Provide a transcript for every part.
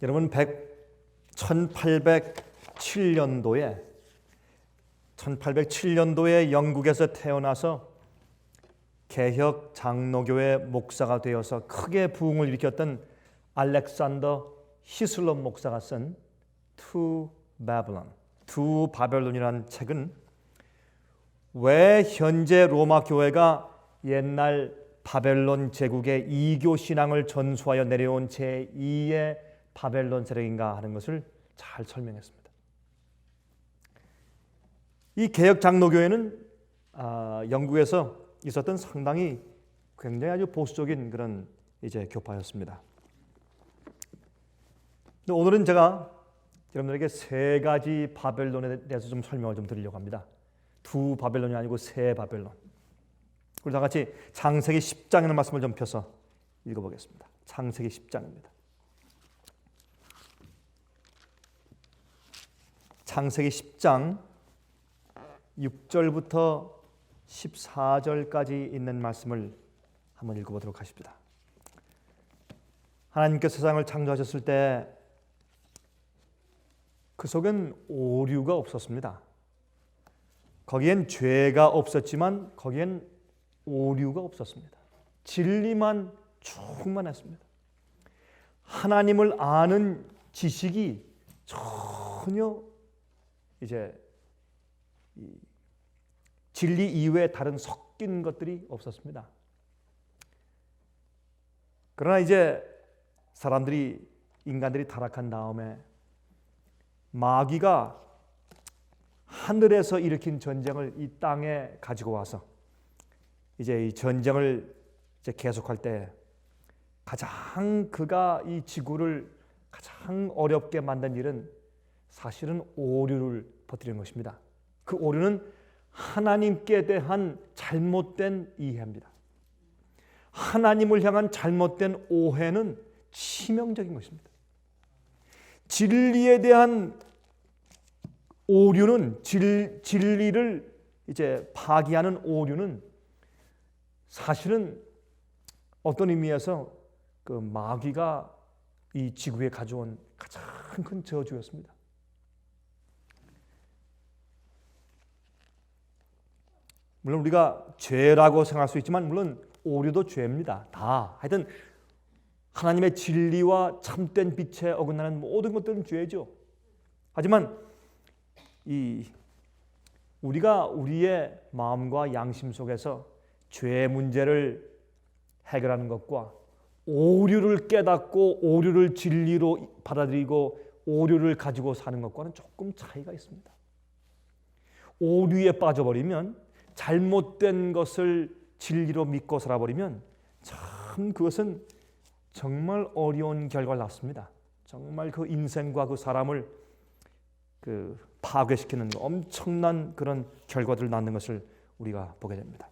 여러분 1807년도에 영국에서 태어나서 개혁 장로교회 목사가 되어서 크게 부흥을 일으켰던 알렉산더 히슬롭 목사가 쓴 To Babylon, 두 바벨론이라는 책은 왜 현재 로마 교회가 옛날 바벨론 제국의 이교 신앙을 전수하여 내려온 제2의 바벨론 세력인가 하는 것을 잘 설명했습니다. 이 개혁 장로교회는 영국에서 있었던 상당히 굉장히 아주 보수적인 그런 이제 교파였습니다. 오늘은 제가 여러분들에게 세 가지 바벨론에 대해서 좀 설명을 좀 드리려고 합니다. 두 바벨론이 아니고 세 바벨론. 우리 다 같이 창세기 10장이라는 말씀을 좀 펴서 읽어보겠습니다. 창세기 10장입니다. 창세기 10장 6절부터 14절까지 있는 말씀을 한번 읽어보도록 하십니다. 하나님께서 세상을 창조하셨을 때 그 속엔 오류가 없었습니다. 거기엔 죄가 없었지만 거기엔 오류가 없었습니다. 진리만 충만했습니다. 하나님을 아는 지식이 전혀 이제 진리 이외에 다른 섞인 것들이 없었습니다. 그러나 이제 인간들이 타락한 다음에 마귀가 하늘에서 일으킨 전쟁을 이 땅에 가지고 와서 이제 이 전쟁을 이제 계속할 때 가장 그가 이 지구를 가장 어렵게 만든 일은 사실은 오류를 퍼뜨리는 것입니다. 그 오류는 하나님께 대한 잘못된 이해입니다. 하나님을 향한 잘못된 오해는 치명적인 것입니다. 진리에 대한 오류는 진리를 이제 파기하는 오류는 사실은 어떤 의미에서 그 마귀가 이 지구에 가져온 가장 큰 저주였습니다. 물론 우리가 죄라고 생각할 수 있지만 물론 오류도 죄입니다. 다 하여튼 하나님의 진리와 참된 빛에 어긋나는 모든 것들은 죄죠. 하지만 우리가 우리의 마음과 양심 속에서 죄 문제를 해결하는 것과 오류를 깨닫고 오류를 진리로 받아들이고 오류를 가지고 사는 것과는 조금 차이가 있습니다. 오류에 빠져버리면 잘못된 것을 진리로 믿고 살아버리면 참 그것은 정말 어려운 결과를 낳습니다. 정말 그 인생과 그 사람을 파괴시키는 엄청난 그런 결과들을 낳는 것을 우리가 보게 됩니다.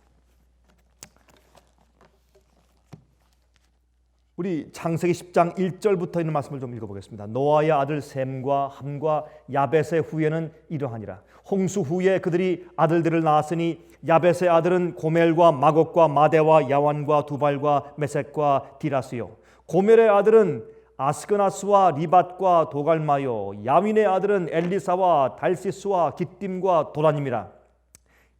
우리 창세기 10장 1절부터 있는 말씀을 좀 읽어보겠습니다. 노아의 아들 셈과 함과 야벳의 후예는 이러하니라. 홍수 후에 그들이 아들들을 낳았으니 야벳의 아들은 고멜과 마곡과 마대와 야완과 두발과 메섹과 디라스요. 고멜의 아들은 아스그나스와 리밧과 도갈마요. 야윈의 아들은 엘리사와 달시스와 깃딤과 도란임이라.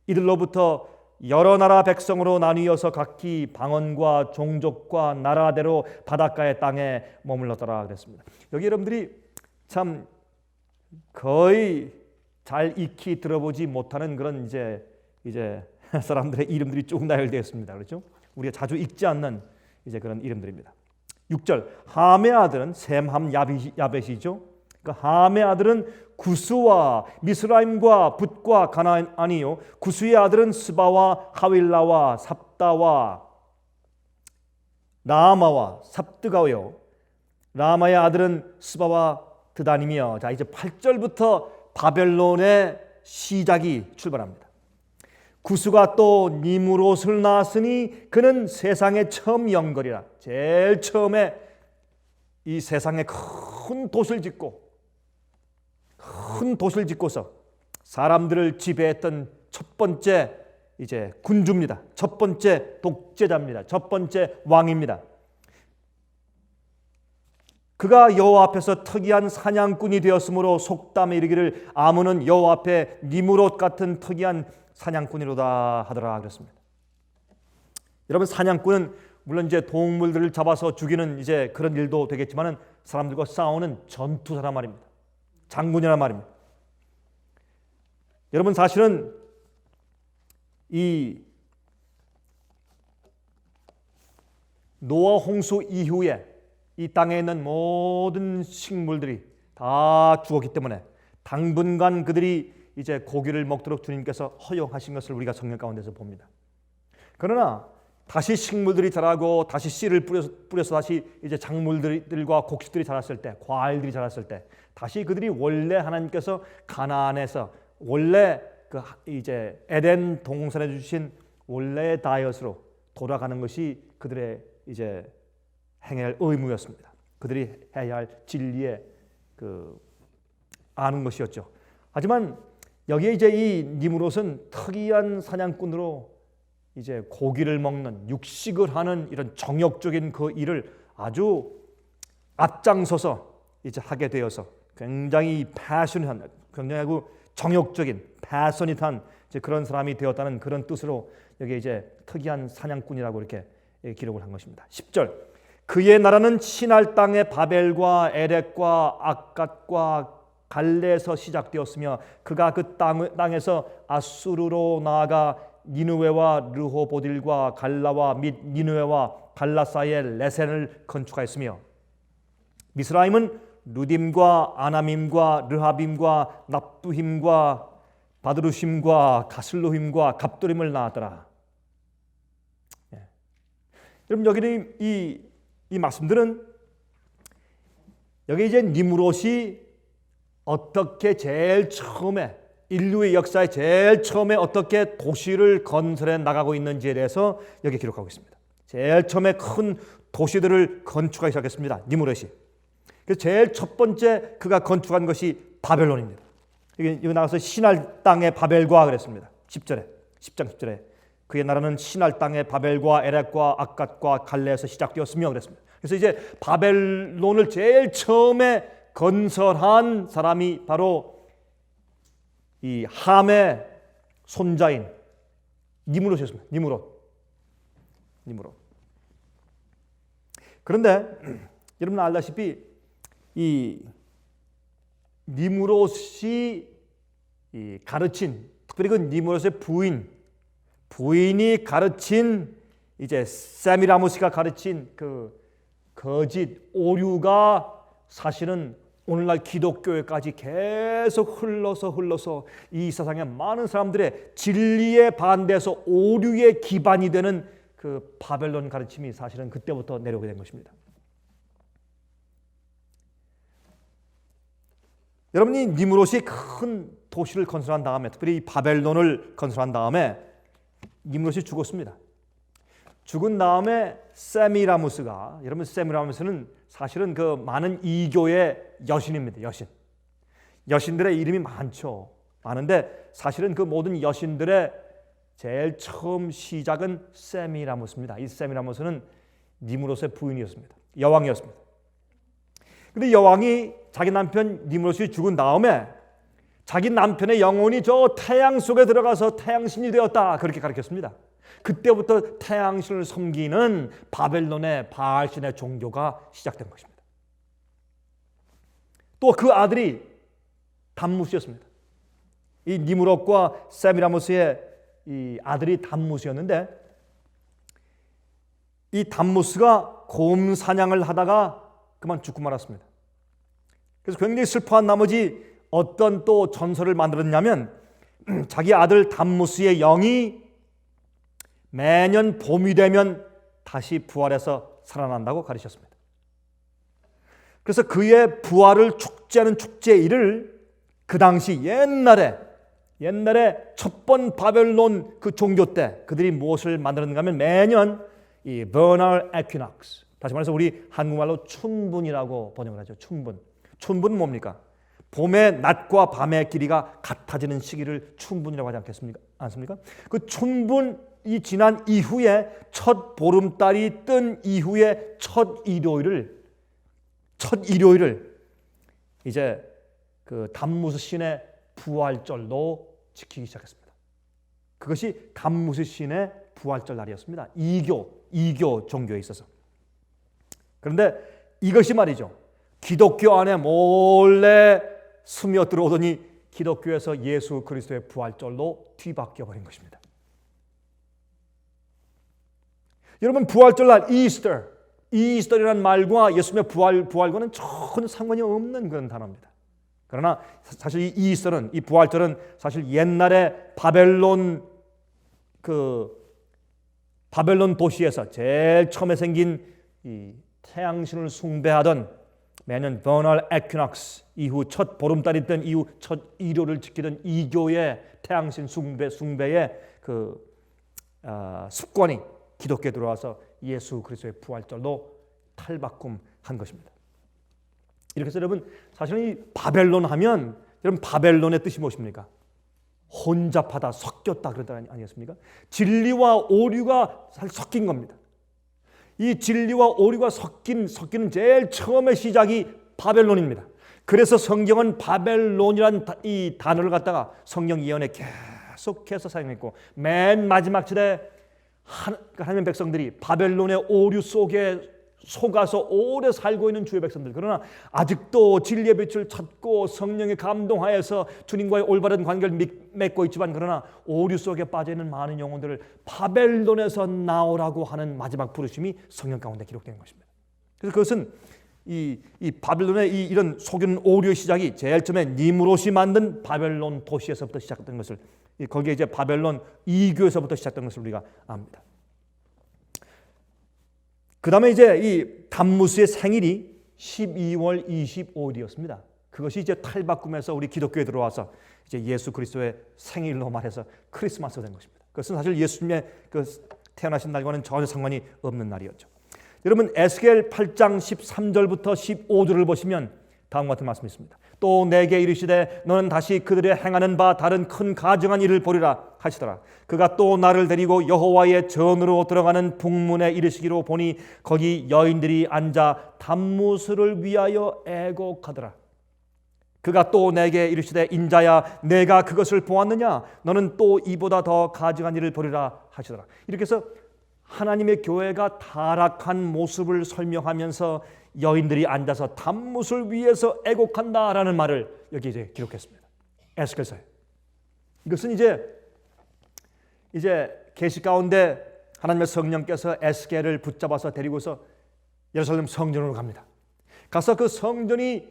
이들로부터 여러 나라 백성으로 나뉘어서 각기 방언과 종족과 나라대로 바닷가의 땅에 머물렀더라 그랬습니다. 여기 여러분들이 참 거의 잘 익히 들어보지 못하는 그런 이제 사람들의 이름들이 쭉 나열되어 있습니다. 그렇죠? 우리가 자주 읽지 않는 이제 그런 이름들입니다. 6절 함의 아들은 셈함 야벳이죠. 그 함의 아들은 구스와 미스라임과 붓과 가나안이요. 구스의 아들은 스바와 하윌라와 삽다와 라마와 삽드가요. 라마의 아들은 스바와 드다님이요. 자, 이제 8절부터 바벨론의 시작이 출발합니다. 구스가 또 니므롯을 낳았으니 그는 세상의 처음 영걸이라. 제일 처음에 이 세상에 큰 도시를 짓고서 사람들을 지배했던 첫 번째 이제 군주입니다. 첫 번째 독재자입니다. 첫 번째 왕입니다. 그가 여호와 앞에서 특이한 사냥꾼이 되었으므로 속담에 이르기를 아문은 여호와 앞에 니므롯 같은 특이한 사냥꾼이로다 하더라 그랬습니다. 여러분, 사냥꾼은 물론 이제 동물들을 잡아서 죽이는 이제 그런 일도 되겠지만은 사람들과 싸우는 전투사란 말입니다. 장군이란 말입니다. 여러분, 사실은 이 노아 홍수 이후에 이 땅에 있는 모든 식물들이 다 죽었기 때문에 당분간 그들이 이제 고기를 먹도록 주님께서 허용하신 것을 우리가 성경 가운데서 봅니다. 그러나 다시 식물들이 자라고 다시 씨를 뿌려서 다시 이제 작물들과 곡식들이 자랐을 때, 과일들이 자랐을 때 다시 그들이 원래 하나님께서 가나안에서 원래 그 이제 에덴 동산에 주신 원래의 다이어트로 돌아가는 것이 그들의 이제 행해야 할 의무였습니다. 그들이 해야 할 진리의 아는 것이었죠. 하지만 여기에 이제 이 니므롯은 특이한 사냥꾼으로 이제 고기를 먹는 육식을 하는 이런 정욕적인 그 일을 아주 앞장서서 이제 하게 되어서 굉장히 패션한, 굉장히 정욕적인 패션이한 이제 그런 사람이 되었다는 그런 뜻으로 여기 이제 특이한 사냥꾼이라고 이렇게 기록을 한 것입니다. 10절 그의 나라는 시날 땅의 바벨과 에렉과 악갓과 갈레에서 시작되었으며 그가 그 땅에서 아수르로 나아가 니느웨와 르호보딜과 갈라와 및 니느웨와 갈라 사이에 레센을 건축하였으며 미스라임은 루딤과 아나밈과 르하빔과 납두힘과 바드루심과 가슬로힘과 갑도림을 낳았더라. 여러분, 여기는 이 말씀들은 여기 이제 니므롯이 어떻게 제일 처음에 인류의 역사에 제일 처음에 어떻게 도시를 건설해 나가고 있는지에 대해서 여기 기록하고 있습니다. 제일 처음에 큰 도시들을 건축하기 시작했습니다. 니므롯이. 그래서 제일 첫 번째 그가 건축한 것이 바벨론입니다. 여기 나가서 시날 땅의 바벨과 그랬습니다. 10절에 10장 10절에 그의 나라는 시날 땅의 바벨과 에렉과 악갓과 갈레에서 시작되었으며 그랬습니다. 그래서 이제 바벨론을 제일 처음에 건설한 사람이 바로 이 함의 손자인 니므롯이었습니다. 니므롯. 그런데 여러분 알다시피 이 니므롯이 가르친, 특별히 그 니므롯의 부인이 가르친 이제 세미라모스가 가르친 그 거짓 오류가 사실은 오늘날 기독교에까지 계속 흘러서 이 세상의 많은 사람들의 진리에 반대해서 오류의 기반이 되는 그 바벨론 가르침이 사실은 그때부터 내려오게 된 것입니다. 여러분이 니므롯이 큰 도시를 건설한 다음에, 특별히 이 바벨론을 건설한 다음에 니므롯이 죽었습니다. 죽은 다음에 세미라무스가, 여러분 세미라무스는 사실은 그 많은 이교의 여신입니다. 여신들의 이름이 많은데 사실은 그 모든 여신들의 제일 처음 시작은 세미라무스입니다. 이 세미라무스는 니므롯의 부인이었습니다. 여왕이었습니다. 그런데 여왕이 자기 남편 니므롯이 죽은 다음에 자기 남편의 영혼이 저 태양 속에 들어가서 태양신이 되었다, 그렇게 가르쳤습니다. 그때부터 태양신을 섬기는 바벨론의 바알신의 종교가 시작된 것입니다. 또 그 아들이 담무스였습니다. 이 니므롯과 세미라무스의 이 아들이 담무스였는데 이 담무스가 곰 사냥을 하다가 그만 죽고 말았습니다. 그래서 굉장히 슬퍼한 나머지 어떤 또 전설을 만들었냐면 자기 아들 담무스의 영이 매년 봄이 되면 다시 부활해서 살아난다고 가르쳤습니다. 그래서 그의 부활을 축제하는 축제일을 그 당시 옛날에 첫번 바벨론 그 종교 때 그들이 무엇을 만들었는가 하면 매년 이 vernal equinox, 다시 말해서 우리 한국말로 춘분이라고 번역을 하죠. 춘분은 뭡니까? 봄의 낮과 밤의 길이가 같아지는 시기를 춘분이라고 하지 않습니까? 그 춘분이 지난 이후에 첫 보름달이 뜬 이후에 첫 일요일을 첫 일요일을 이제 그 담무스 신의 부활절로 지키기 시작했습니다. 그것이 담무스 신의 부활절 날이었습니다. 이교 종교에 있어서. 그런데 이것이 말이죠, 기독교 안에 몰래 스며들어오더니 기독교에서 예수 그리스도의 부활절로 뒤바뀌어 버린 것입니다. 여러분, 부활절날 이스터라는 말과 예수님의 부활과는 전혀 상관이 없는 그런 단어입니다. 그러나 사실 이 이스터는, 이 부활절은 사실 옛날에 바벨론 도시에서 제일 처음에 생긴 이 태양신을 숭배하던, 매년 버널 에퀴낙스 이후 첫 보름달이 된 이후 첫 일요를 지키던 이교의 태양신 숭배의 습관이 기독교에 들어와서 예수 그리스도의 부활절로 탈바꿈한 것입니다. 이렇게 해서 여러분, 사실은 이 바벨론 하면, 여러분, 바벨론의 뜻이 무엇입니까? 혼잡하다, 섞였다 그런 뜻 아니겠습니까? 진리와 오류가 섞인 겁니다. 이 진리와 오류가 섞이는 제일 처음의 시작이 바벨론입니다. 그래서 성경은 바벨론이라는 이 단어를 갖다가 성경 예언에 계속해서 사용했고, 맨 마지막 절에 하나님의 백성들이 바벨론의 오류 속에 속아서 오래 살고 있는 주의 백성들, 그러나 아직도 진리의 빛을 찾고 성령의 감동하여서 주님과의 올바른 관계를 맺고 있지만, 그러나 오류 속에 빠져있는 많은 영혼들을 바벨론에서 나오라고 하는 마지막 부르심이 성경 가운데 기록된 것입니다. 그래서 그것은 이 바벨론의 이런 속이는 오류의 시작이 제일 처음에 니무롯이 만든 바벨론 도시에서부터 시작된 것을, 거기에 이제 바벨론 이교에서부터 시작된 것을 우리가 압니다. 그 다음에 이제 이 담무스의 생일이 12월 25일이었습니다. 그것이 이제 탈바꿈해서 우리 기독교에 들어와서 이제 예수 그리스도의 생일로 말해서 크리스마스가 된 것입니다. 그것은 사실 예수님의 그 태어나신 날과는 전혀 상관이 없는 날이었죠. 여러분, 에스겔 8장 13절부터 15절을 보시면 다음과 같은 말씀이 있습니다. 또 내게 이르시되 너는 다시 그들의 행하는 바 다른 큰 가증한 일을 보리라 하시더라. 그가 또 나를 데리고 여호와의 전으로 들어가는 북문에 이르시기로 보니 거기 여인들이 앉아 담무스를 위하여 애곡하더라. 그가 또 내게 이르시되 인자야 내가 그것을 보았느냐? 너는 또 이보다 더 가증한 일을 보리라 하시더라. 이렇게 해서 하나님의 교회가 타락한 모습을 설명하면서 여인들이 앉아서 담무스를 위해서 애곡한다라는 말을 여기 이제 기록했습니다. 에스겔서에. 이것은 이제 계시 가운데 하나님의 성령께서 에스겔을 붙잡아서 데리고서 예루살렘 성전으로 갑니다. 가서 그 성전이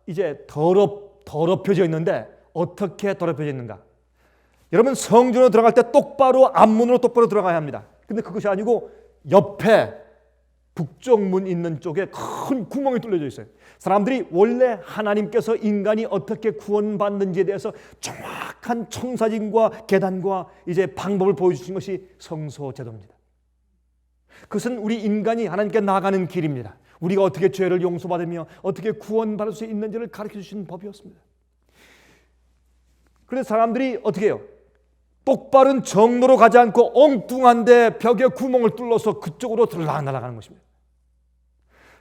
이제 더럽혀져 있는데, 어떻게 더럽혀져 있는가? 여러분, 성전으로 들어갈 때 똑바로 앞문으로 똑바로 들어가야 합니다. 근데 그것이 아니고 옆에 북쪽 문 있는 쪽에 큰 구멍이 뚫려져 있어요. 사람들이 원래 하나님께서 인간이 어떻게 구원받는지에 대해서 정확한 청사진과 계단과 이제 방법을 보여주신 것이 성소 제도입니다. 그것은 우리 인간이 하나님께 나가는 길입니다. 우리가 어떻게 죄를 용서받으며 어떻게 구원받을 수 있는지를 가르쳐 주신 법이었습니다. 그래서 사람들이 어떻게 해요? 똑바른 정로로 가지 않고 엉뚱한데 벽에 구멍을 뚫어서 그쪽으로 들락날락하는 것입니다.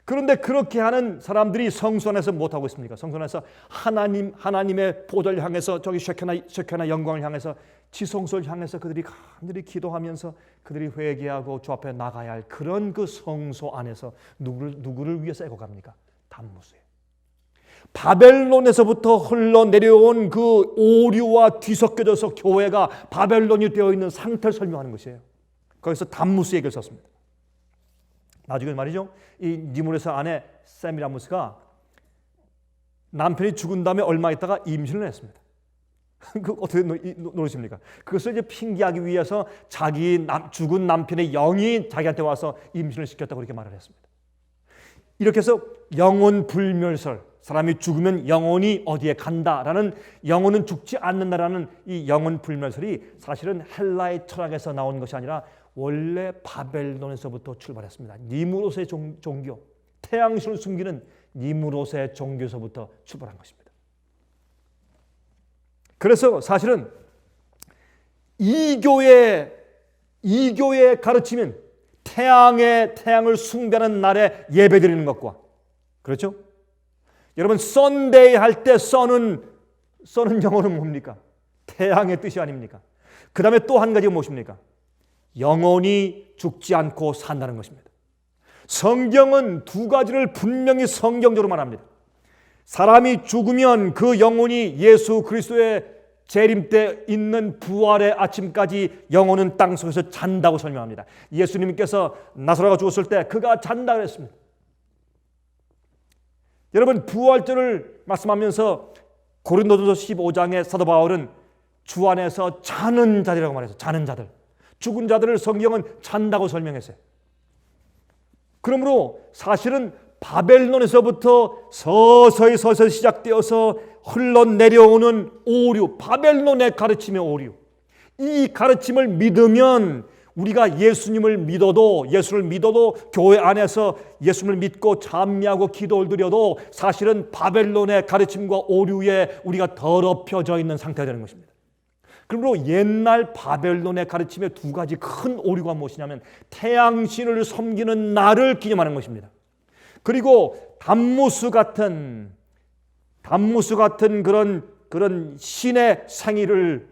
그런데 그렇게 하는 사람들이 성소 안에서 못하고 있습니까? 성소 안에서 하나님의 보좌를 향해서, 저기 셰케나 영광을 향해서, 지성소를 향해서 그들이 간절히 기도하면서 그들이 회개하고 주 앞에 나가야 할 그런 그 성소 안에서 누구를 위해서 애곡합니까? 담무스에. 바벨론에서부터 흘러내려온 그 오류와 뒤섞여져서 교회가 바벨론이 되어 있는 상태를 설명하는 것이에요. 거기서 담무스 얘기를 썼습니다. 나중에 말이죠, 이 니무롯의 아내 세미라무스가 남편이 죽은 다음에 얼마 있다가 임신을 했습니다. 그 어떻게 노릇입니까? 그것을 이제 핑계하기 위해서 자기 죽은 남편의 영이 자기한테 와서 임신을 시켰다고 그렇게 말을 했습니다. 이렇게 해서 영혼 불멸설, 사람이 죽으면 영혼이 어디에 간다라는, 영혼은 죽지 않는다라는 이 영혼 불멸설이 사실은 헬라의 철학에서 나온 것이 아니라 원래 바벨론에서부터 출발했습니다. 니무롯의 종교, 태양신을 숨기는 니무롯의 종교에서부터 출발한 것입니다. 그래서 사실은 이교의 가르침은 태양을 숭배하는 날에 예배드리는 것과, 그렇죠? 여러분 썬데이 할 때 선은 영어는 뭡니까? 태양의 뜻이 아닙니까? 그 다음에 또 한 가지가 무엇입니까? 영원히 죽지 않고 산다는 것입니다. 성경은 두 가지를 분명히 성경적으로 말합니다. 사람이 죽으면 그 영혼이 예수 그리스도의 재림 때 있는 부활의 아침까지 영혼은 땅속에서 잔다고 설명합니다. 예수님께서 나사로가 죽었을 때 그가 잔다 그랬습니다. 여러분 부활절을 말씀하면서 고린도전서 15장의 사도 바울은 주 안에서 자는 자들이라고 말해서 자는 자들, 죽은 자들을 성경은 잔다고 설명했어요. 그러므로 사실은 바벨론에서부터 서서히 시작되어서 흘러내려오는 오류, 바벨론의 가르침의 오류, 이 가르침을 믿으면 우리가 예수를 믿어도 교회 안에서 예수를 믿고 찬미하고 기도를 드려도 사실은 바벨론의 가르침과 오류에 우리가 더럽혀져 있는 상태가 되는 것입니다. 그러므로 옛날 바벨론의 가르침의 두 가지 큰 오류가 무엇이냐면 태양신을 섬기는 날을 기념하는 것입니다. 그리고 단무스 같은 그런 신의 생일을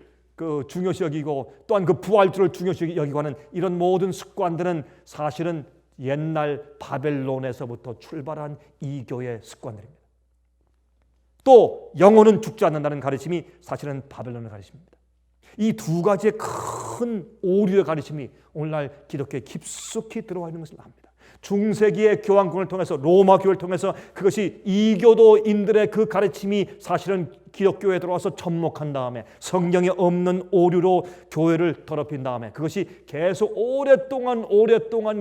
중요시 여기고 또한 그 부활절을 중요시 여기고 하는 이런 모든 습관들은 사실은 옛날 바벨론에서부터 출발한 이교의 습관들입니다. 또 영혼은 죽지 않는다는 가르침이 사실은 바벨론의 가르침입니다. 이 두 가지의 큰 오류의 가르침이 오늘날 기독교에 깊숙이 들어와 있는 것을 압니다. 중세기의 교황권을 통해서 로마 교회를 통해서 그것이 이교도인들의 그 가르침이 사실은 기독교에 들어와서 접목한 다음에 성경에 없는 오류로 교회를 더럽힌 다음에 그것이 계속 오랫동안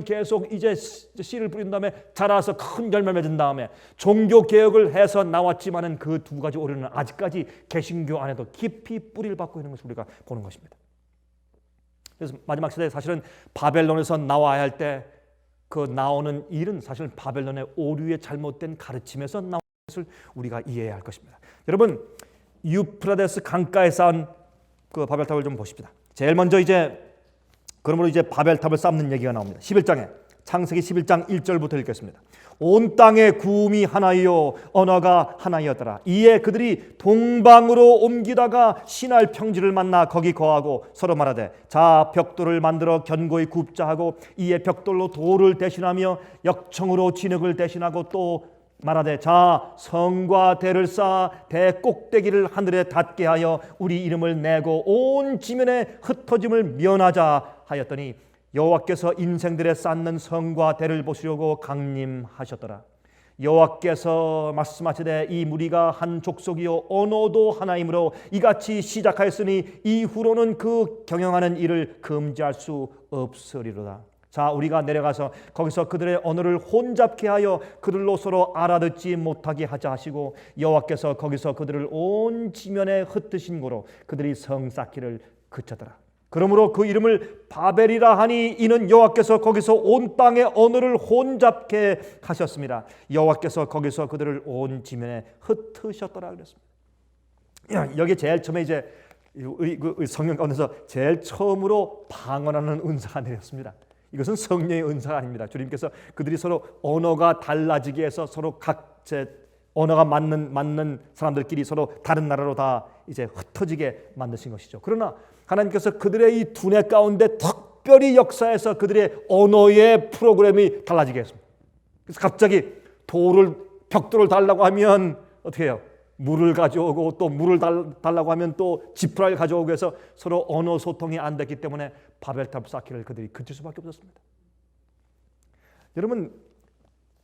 계속 이제 씨를 뿌린 다음에 자라서 큰 열매 맺은 다음에 종교 개혁을 해서 나왔지만은 그 두 가지 오류는 아직까지 개신교 안에도 깊이 뿌리를 받고 있는 것을 우리가 보는 것입니다. 그래서 마지막 시대에 사실은 바벨론에서 나와야 할 때 그 나오는 일은 사실 바벨론의 오류의 잘못된 가르침에서 나오는 것을 우리가 이해해야 할 것입니다. 여러분 유프라데스 강가에 쌓은 그 바벨탑을 좀 보십시다. 제일 먼저 그러므로 이제 바벨탑을 쌓는 얘기가 나옵니다. 11장에 창세기 11장 1절부터 읽겠습니다. 온 땅의 구음이 하나이요 언어가 하나이었더라. 이에 그들이 동방으로 옮기다가 시날 평지를 만나 거기 거하고 서로 말하되 자 벽돌을 만들어 견고히 굽자 하고 이에 벽돌로 돌을 대신하며 역청으로 진흙을 대신하고 또 말하되 자 성과 대를 쌓아 대 꼭대기를 하늘에 닿게 하여 우리 이름을 내고 온 지면에 흩어짐을 면하자 하였더니 여호와께서 인생들에 쌓는 성과 대를 보시려고 강림하셨더라. 여호와께서 말씀하시되 이 무리가 한 족속이요 언어도 하나이므로 이같이 시작하였으니 이후로는 그 경영하는 일을 금지할 수 없으리로다. 자 우리가 내려가서 거기서 그들의 언어를 혼잡케 하여 그들로 서로 알아듣지 못하게 하자 하시고 여호와께서 거기서 그들을 온 지면에 흩으신 고로 그들이 성 쌓기를 그쳤더라. 그러므로 그 이름을 바벨이라 하니 이는 여호와께서 거기서 온 땅의 언어를 혼잡케 하셨습니다. 여호와께서 거기서 그들을 온 지면에 흩으셨더라 그랬습니다. 여기 제일 처음에 이제 우리 성경 가운데서 제일 처음으로 방언하는 은사가 내렸습니다. 이것은 성령의 은사가 아닙니다. 주님께서 그들이 서로 언어가 달라지게 해서 서로 각제 언어가 맞는 사람들끼리 서로 다른 나라로 다 이제 흩어지게 만드신 것이죠. 그러나 하나님께서 그들의 이 두뇌 가운데 특별히 역사해서 그들의 언어의 프로그램이 달라지게 했습니다. 그래서 갑자기 벽돌을 달라고 하면 어떻게 해요? 물을 가져오고 또 물을 달라고 하면 또 지푸라기를 가져오고 해서 서로 언어 소통이 안 됐기 때문에 바벨탑 쌓기를 그들이 그칠 수밖에 없었습니다. 여러분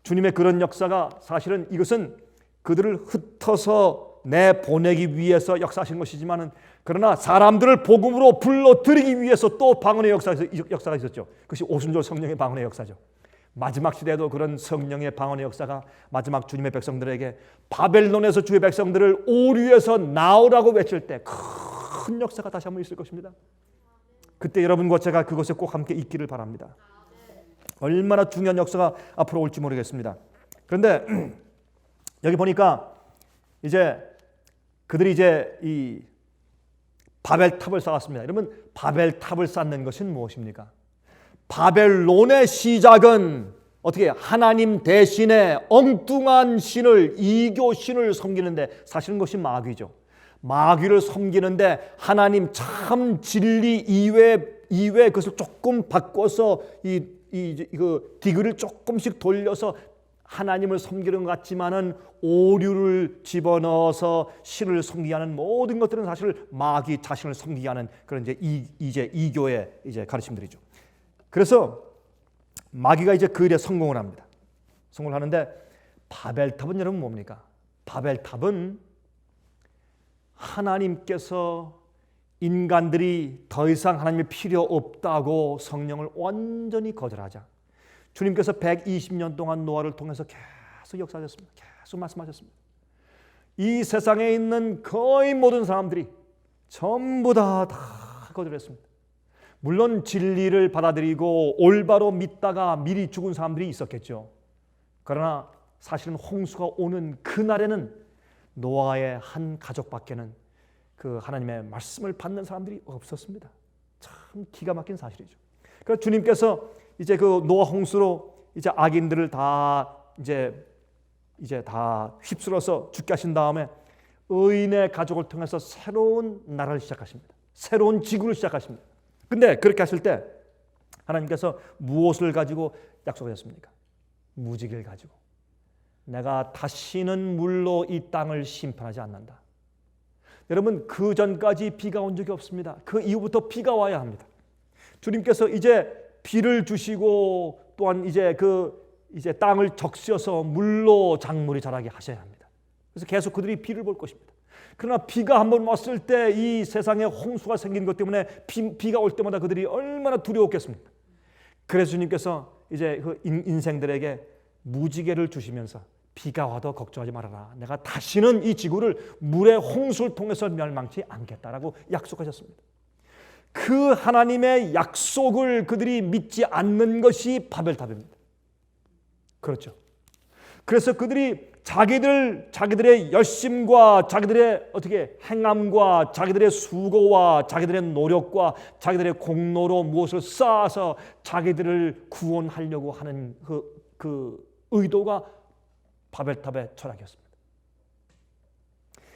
주님의 그런 역사가 사실은 이것은 그들을 흩어서 내보내기 위해서 역사하신 것이지만은 그러나 사람들을 복음으로 불러들이기 위해서 또 방언의 역사가 있었죠. 그것이 오순절 성령의 방언의 역사죠. 마지막 시대에도 그런 성령의 방언의 역사가 마지막 주님의 백성들에게 바벨론에서 주의 백성들을 오류에서 나오라고 외칠 때 큰 역사가 다시 한번 있을 것입니다. 그때 여러분과 제가 그것에 꼭 함께 있기를 바랍니다. 얼마나 중요한 역사가 앞으로 올지 모르겠습니다. 그런데 여기 보니까 이제 그들이 이제 이 바벨탑을 쌓았습니다. 여러분 바벨탑을 쌓는 것은 무엇입니까? 바벨론의 시작은 어떻게 하나님 대신에 엉뚱한 신을, 이교신을 섬기는데, 사실은 그것이 마귀죠. 마귀를 섬기는데 하나님 참 진리 이외에 그것을 조금 바꿔서 그 디그를 조금씩 돌려서 하나님을 섬기는 것 같지만은 오류를 집어넣어서 신을 섬기게 하는 모든 것들은 사실 마귀 자신을 섬기게 하는 그런 이제 이교의 이제 가르침들이죠. 그래서 마귀가 이제 그 일에 성공을 합니다. 성공을 하는데, 바벨탑은 여러분 뭡니까? 바벨탑은 하나님께서 인간들이 더 이상 하나님이 필요 없다고 성령을 완전히 거절하자 주님께서 120년 동안 노아를 통해서 계속 역사하셨습니다. 계속 말씀하셨습니다. 이 세상에 있는 거의 모든 사람들이 전부 다 거절했습니다. 물론 진리를 받아들이고 올바로 믿다가 미리 죽은 사람들이 있었겠죠. 그러나 사실은 홍수가 오는 그날에는 노아의 한 가족밖에는 그 하나님의 말씀을 받는 사람들이 없었습니다. 참 기가 막힌 사실이죠. 그래서 주님께서 이제 그 노아 홍수로 이제 악인들을 다 이제 다 휩쓸어서 죽게 하신 다음에 의인의 가족을 통해서 새로운 나라를 시작하십니다. 새로운 지구를 시작하십니다. 근데 그렇게 하실 때 하나님께서 무엇을 가지고 약속하셨습니까? 무지개를 가지고. 내가 다시는 물로 이 땅을 심판하지 않는다. 여러분, 그 전까지 비가 온 적이 없습니다. 그 이후부터 비가 와야 합니다. 주님께서 이제 비를 주시고 또한 이제 땅을 적셔서 물로 작물이 자라게 하셔야 합니다. 그래서 계속 그들이 비를 볼 것입니다. 그러나 비가 한번 왔을 때 이 세상에 홍수가 생긴 것 때문에 비가 올 때마다 그들이 얼마나 두려웠겠습니까? 그래서 주님께서 이제 그 인생들에게 무지개를 주시면서 비가 와도 걱정하지 말아라. 내가 다시는 이 지구를 물의 홍수를 통해서 멸망치 않겠다라고 약속하셨습니다. 그 하나님의 약속을 그들이 믿지 않는 것이 바벨탑입니다. 그렇죠. 그래서 그들이 자기들의 열심과 자기들의 어떻게 행함과 자기들의 수고와 자기들의 노력과 자기들의 공로로 무엇을 쌓아서 자기들을 구원하려고 하는 그 의도가 바벨탑의 철학이었습니다.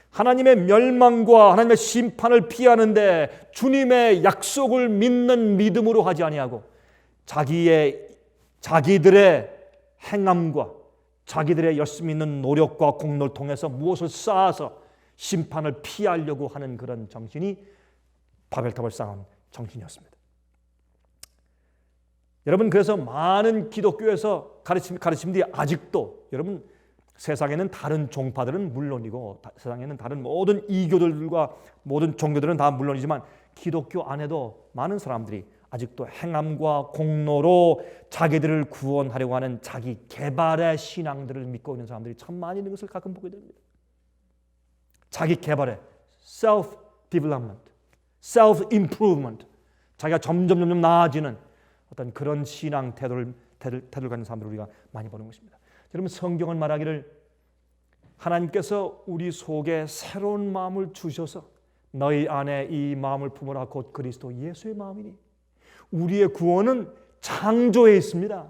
하나님의 멸망과 하나님의 심판을 피하는데 주님의 약속을 믿는 믿음으로 하지 아니하고 자기들의 행함과 자기들의 열심히 있는 노력과 공로를 통해서 무엇을 쌓아서 심판을 피하려고 하는 그런 정신이 바벨탑을 쌓은 정신이었습니다. 여러분, 그래서 많은 기독교에서 가르침들이 아직도, 여러분, 세상에는 다른 종파들은 물론이고 세상에는 다른 모든 이교들과 모든 종교들은 다 물론이지만 기독교 안에도 많은 사람들이 아직도 행함과 공로로 자기들을 구원하려고 하는 자기 개발의 신앙들을 믿고 있는 사람들이 참 많이 있는 것을 가끔 보게 됩니다. 자기 개발의 self-development, self-improvement, 자기가 점점 나아지는 어떤 그런 신앙 태도를 갖는 사람들을 우리가 많이 보는 것입니다. 여러분, 성경은 말하기를 하나님께서 우리 속에 새로운 마음을 주셔서 너희 안에 이 마음을 품으라 곧 그리스도 예수의 마음이니, 우리의 구원은 창조에 있습니다.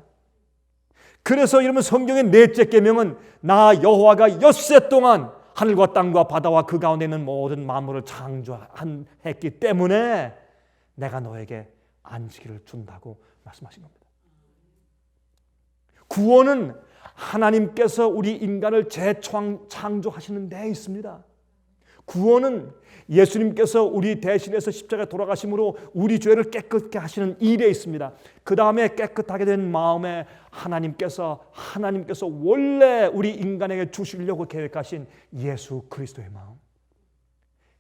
그래서 여러분, 성경의 넷째 계명은 나 여호와가 엿새 동안 하늘과 땅과 바다와 그 가운데 있는 모든 만물을 창조했기 때문에 내가 너에게 안식일을 준다고 말씀하신 겁니다. 구원은 하나님께서 우리 인간을 재창조하시는 데 있습니다. 구원은 예수님께서 우리 대신해서 십자가에 돌아가심으로 우리 죄를 깨끗게 하시는 일에 있습니다. 그 다음에 깨끗하게 된 마음에 하나님께서 원래 우리 인간에게 주시려고 계획하신 예수 그리스도의 마음,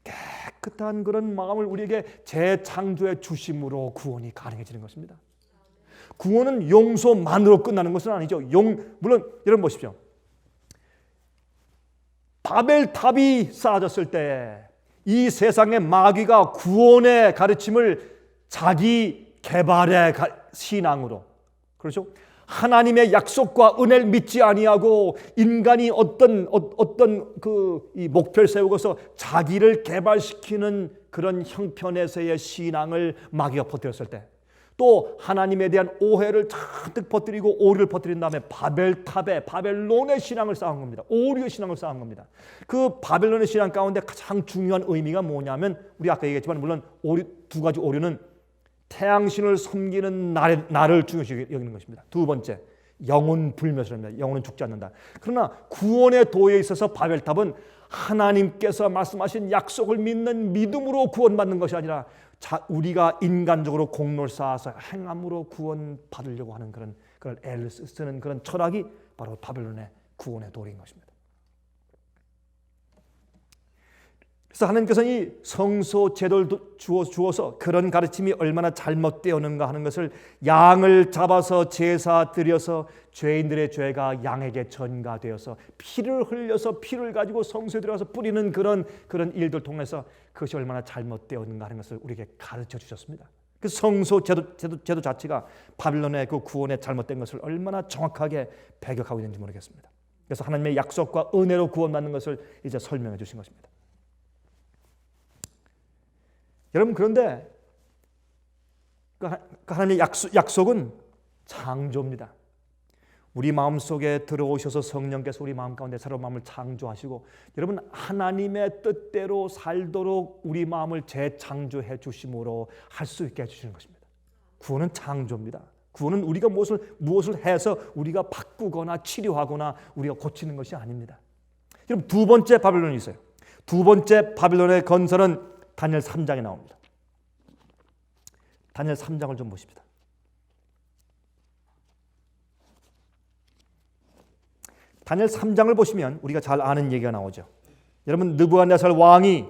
깨끗한 그런 마음을 우리에게 재창조해 주심으로 구원이 가능해지는 것입니다. 구원은 용서만으로 끝나는 것은 아니죠. 물론 여러분 보십시오. 바벨탑이 쌓아졌을 때 이 세상의 마귀가 구원의 가르침을 자기 개발의 신앙으로, 그렇죠? 하나님의 약속과 은혜를 믿지 아니하고 인간이 어떤 이 목표를 세우고서 자기를 개발시키는 그런 형편에서의 신앙을 마귀가 퍼뜨렸을 때, 또 하나님에 대한 오해를 잔뜩 퍼뜨리고 오류를 퍼뜨린 다음에 바벨탑에 바벨론의 신앙을 쌓은 겁니다. 오류의 신앙을 쌓은 겁니다. 그 바벨론의 신앙 가운데 가장 중요한 의미가 뭐냐면 우리 아까 얘기했지만 물론 두 가지 오류는 태양신을 섬기는 날을 중요시 여기는 것입니다. 두 번째, 영혼 불멸이랍니다. 영혼은 죽지 않는다. 그러나 구원의 도에 있어서 바벨탑은 하나님께서 말씀하신 약속을 믿는 믿음으로 구원받는 것이 아니라 우리가 인간적으로 공로를 쌓아서 행함으로 구원받으려고 하는 그런 애를 쓰는 그런 철학이 바로 바벨론의 구원의 도리인 것입니다. 그래서 하나님께서는 이 성소 제도를 주어서 그런 가르침이 얼마나 잘못되었는가 하는 것을 양을 잡아서 제사 드려서 죄인들의 죄가 양에게 전가되어서 피를 흘려서 피를 가지고 성소에 들어가서 뿌리는 그런 일들 통해서 그것이 얼마나 잘못되었는가 하는 것을 우리에게 가르쳐 주셨습니다. 그 성소 제도 자체가 바빌론의 그 구원에 잘못된 것을 얼마나 정확하게 배격하고 있는지 모르겠습니다. 그래서 하나님의 약속과 은혜로 구원받는 것을 이제 설명해 주신 것입니다. 여러분, 그런데 그 하나님의 약속은 창조입니다. 우리 마음속에 들어오셔서 성령께서 우리 마음 가운데 새로운 마음을 창조하시고 여러분 하나님의 뜻대로 살도록 우리 마음을 재창조해 주심으로 할 수 있게 해주시는 것입니다. 구원은 창조입니다. 구원은 우리가 무엇을 해서 우리가 바꾸거나 치료하거나 우리가 고치는 것이 아닙니다. 여러분, 두 번째 바빌론이 있어요. 두 번째 바빌론의 건설은 다니엘 3장에 나옵니다. 다니엘 3장을 좀 보십시다. 다니엘 3장을 보시면 우리가 잘 아는 얘기가 나오죠. 여러분, 느부갓네살 왕이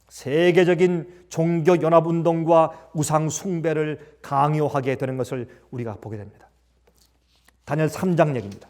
세계적인 종교 연합 운동과 우상 숭배를 강요하게 되는 것을 우리가 보게 됩니다. 다니엘 3장 얘기입니다.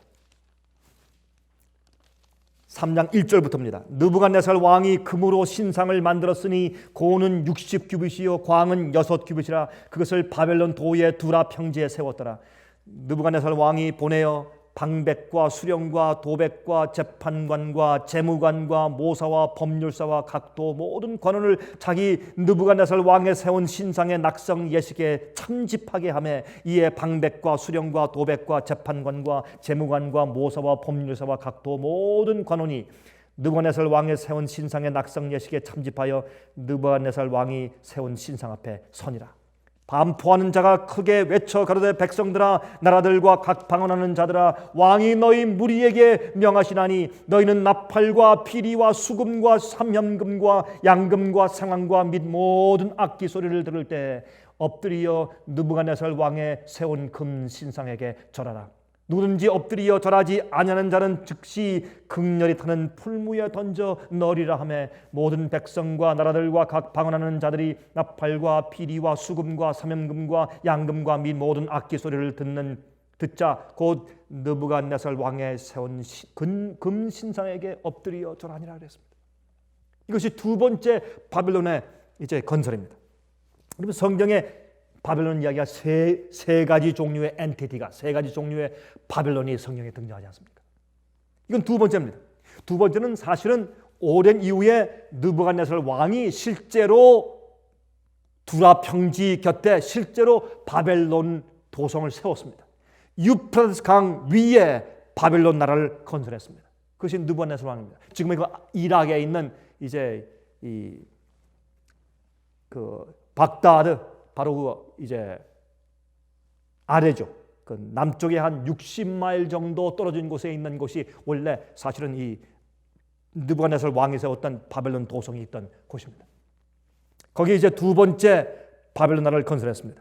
3장 1절부터입니다. 느부갓네살 왕이 금으로 신상을 만들었으니 고는 60규빗이요 광은 6규빗이라 그것을 바벨론 도의 두라 평지에 세웠더라. 느부갓네살 왕이 보내어 방백과 수령과 도백과 재판관과 재무관과 모사와 법률사와 각도 모든 관원을 자기 느부갓네살 왕에 세운 신상의 낙성 예식에 참집하게 하며 이에 방백과 수령과 도백과 재판관과 재무관과 모사와 법률사와 각도 모든 관원이 느부갓네살 왕에 세운 신상의 낙성 예식에 참집하여 느부갓네살 왕이 세운 신상 앞에 서니라. 반포하는 자가 크게 외쳐 가로되 백성들아 나라들과 각 방언하는 자들아 왕이 너희 무리에게 명하시나니 너희는 나팔과 피리와 수금과 삼현금과 양금과 상황과 및 모든 악기 소리를 들을 때 엎드리어 느부갓네살 왕의 세운 금 신상에게 절하라. 누구든지 엎드리어 절하지 아니하는 자는 즉시 극렬히 타는 풀무에 던져 넣으리라 하며 모든 백성과 나라들과 각 방언하는 자들이 나팔과 피리와 수금과 삼현금과 양금과 및 모든 악기 소리를 듣자 곧 느부갓네살 왕의 세운 금 신상에게 엎드리어 절하니라 그랬습니다. 이것이 두 번째 바빌론의 이제 건설입니다. 그러면 성경에 바벨론 이야기가 세 가지 종류의 엔티티가 세 가지 종류의 바벨론이 성경에 등장하지 않습니까? 이건 두 번째입니다. 두 번째는 사실은 오랜 이후에 느부갓네살 왕이 실제로 두라 평지 곁에 실제로 바벨론 도성을 세웠습니다. 유프라테스 강 위에 바벨론 나라를 건설했습니다. 그것이 느부갓네살 왕입니다. 지금 그 이락에 있는 이제 그 baghdad 바로 그 이제 아래죠. 그 남쪽에 한 60마일 정도 떨어진 곳에 있는 곳이 원래 사실은 이 느부갓네살 왕이 세웠던 바벨론 도성이 있던 곳입니다. 거기에 이제 두 번째 바벨론 나라를 건설했습니다.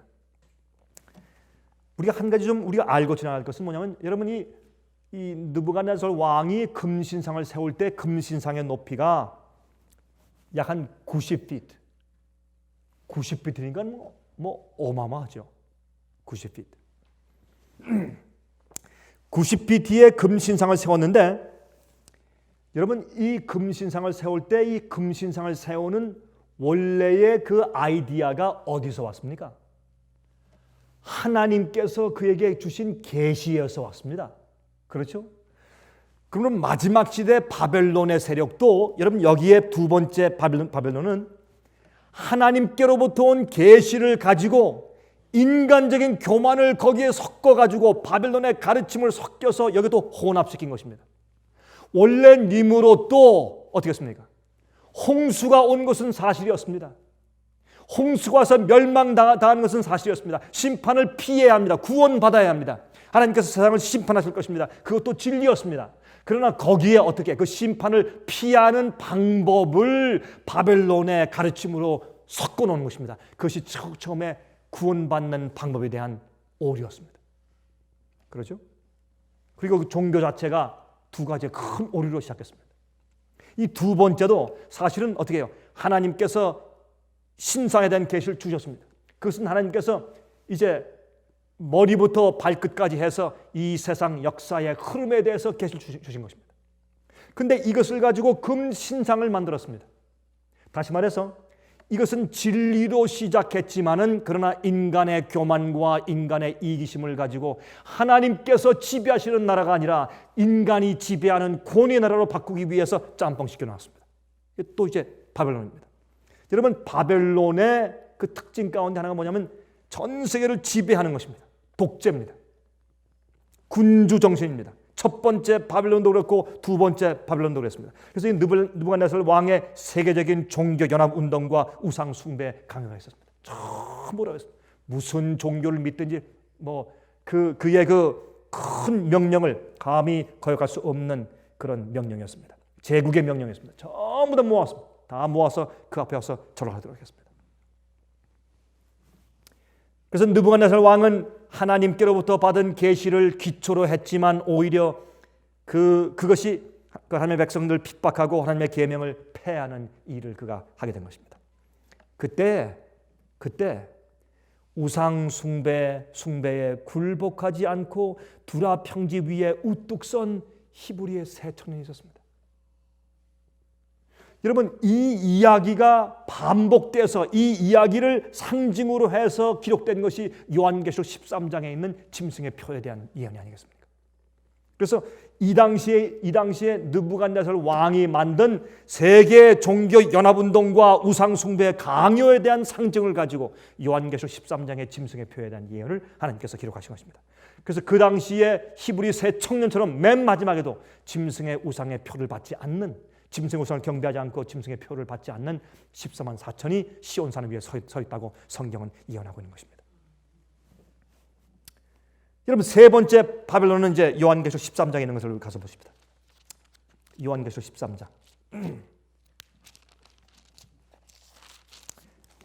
우리가 한 가지 좀 우리가 알고 지나갈 것은 뭐냐면 여러분이 이 느부갓네살 왕이 금신상을 세울 때 금신상의 높이가 약 한 90feet. 90feet니까 뭐 어마어마하죠. 90feet. 90feet의 금신상을 세웠는데 여러분 이 금신상을 세울 때 이 금신상을 세우는 원래의 그 아이디어가 어디서 왔습니까? 하나님께서 그에게 주신 계시에서 왔습니다. 그렇죠? 그럼 마지막 시대 바벨론의 세력도 여러분 여기에 두 번째 바벨론은 하나님께로부터 온 계시를 가지고 인간적인 교만을 거기에 섞어가지고 바벨론의 가르침을 섞여서 여기도 혼합시킨 것입니다. 원래 니므롯도 어떻게 했습니까? 홍수가 온 것은 사실이었습니다. 홍수가 와서 멸망당한 것은 사실이었습니다. 심판을 피해야 합니다. 구원받아야 합니다. 하나님께서 세상을 심판하실 것입니다. 그것도 진리였습니다. 그러나 거기에 어떻게 그 심판을 피하는 방법을 바벨론의 가르침으로 섞어 놓은 것입니다. 그것이 처음에 구원받는 방법에 대한 오류였습니다. 그렇죠? 그리고 그 종교 자체가 두 가지의 큰 오류로 시작했습니다. 이 두 번째도 사실은 어떻게 해요? 하나님께서 신상에 대한 계시를 주셨습니다. 그것은 하나님께서 이제 머리부터 발끝까지 해서 이 세상 역사의 흐름에 대해서 계시를 주신 것입니다. 그런데 이것을 가지고 금신상을 만들었습니다. 다시 말해서 이것은 진리로 시작했지만은 그러나 인간의 교만과 인간의 이기심을 가지고 하나님께서 지배하시는 나라가 아니라 인간이 지배하는 권위의 나라로 바꾸기 위해서 짬뽕시켜 놨습니다. 또 이제 바벨론입니다. 여러분, 바벨론의 그 특징 가운데 하나가 뭐냐면 전 세계를 지배하는 것입니다. 독재입니다. 군주 정신입니다. 첫 번째 바벨론도 그렇고 두 번째 바벨론도 그랬습니다. 그래서 이 느부갓네살 왕의 세계적인 종교 연합 운동과 우상 숭배 강요가 있었습니다. 전부라고 했습니다. 무슨 종교를 믿든지 그의 그 큰 명령을 감히 거역할 수 없는 그런 명령이었습니다. 제국의 명령이었습니다. 전부 다 모았습니다. 다 모아서 그 앞에 와서 절하도록 했습니다. 그래서 느부갓네살 왕은 하나님께로부터 받은 계시를 기초로 했지만 오히려 그것이 하나님의 백성들 핍박하고 하나님의 계명을 폐하는 일을 그가 하게 된 것입니다. 그때 우상 숭배에 굴복하지 않고 두라 평지 위에 우뚝 선 히브리의 세 청년이 있었습니다. 여러분, 이 이야기가 반복돼서 이 이야기를 상징으로 해서 기록된 것이 요한계시록 13장에 있는 짐승의 표에 대한 예언이 아니겠습니까? 그래서 이 당시에 느부갓네살 왕이 만든 세계 종교 연합운동과 우상 숭배의 강요에 대한 상징을 가지고 요한계시록 13장의 짐승의 표에 대한 예언을 하나님께서 기록하신 것입니다. 그래서 그 당시에 히브리 세 청년처럼 맨 마지막에도 짐승의 우상의 표를 받지 않는, 짐승의 우상을 경배하지 않고 짐승의 표를 받지 않는 14만 4천이 시온산 위에 서 있다고 성경은 예언하고 있는 것입니다. 여러분, 세 번째 바벨론은 이제 요한계시록 13장에 있는 것을 가서 보십니다. 요한계시록 13장.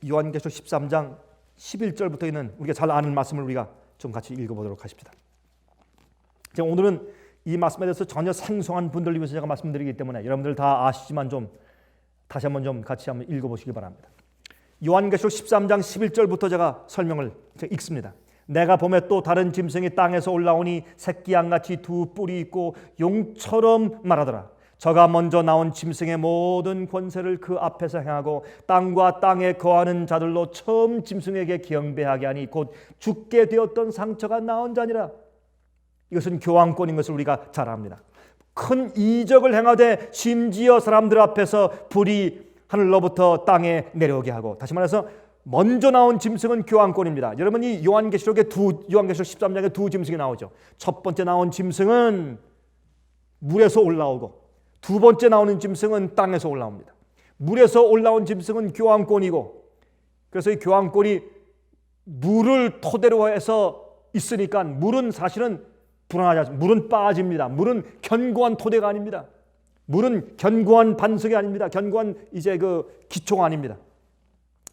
요한계시록 13장 11절부터 있는 우리가 잘 아는 말씀을 우리가 좀 같이 읽어보도록 하십니다. 오늘은 이 말씀에 대해서 전혀 생소한 분들을 위해서 제가 말씀드리기 때문에 여러분들 다 아시지만 좀 다시 한번 좀 같이 한번 읽어보시기 바랍니다. 요한계시록 13장 11절부터 제가 설명을 읽습니다. 내가 보매 또 다른 짐승이 땅에서 올라오니 새끼 양같이 두 뿔이 있고 용처럼 말하더라. 저가 먼저 나온 짐승의 모든 권세를 그 앞에서 행하고 땅과 땅에 거하는 자들로 처음 짐승에게 경배하게 하니 곧 죽게 되었던 상처가 나온 자니라. 이것은 교황권인 것을 우리가 잘 압니다. 큰 이적을 행하되 심지어 사람들 앞에서 불이 하늘로부터 땅에 내려오게 하고, 다시 말해서 먼저 나온 짐승은 교황권입니다. 여러분, 이 요한계시록 13장에 두 짐승이 나오죠. 첫 번째 나온 짐승은 물에서 올라오고 두 번째 나오는 짐승은 땅에서 올라옵니다. 물에서 올라온 짐승은 교황권이고, 그래서 이 교황권이 물을 토대로 해서 있으니까 물은 사실은 불안하지 않습니다. 물은 빠집니다. 물은 견고한 토대가 아닙니다. 물은 견고한 반석이 아닙니다. 견고한 이제 그 기초가 아닙니다.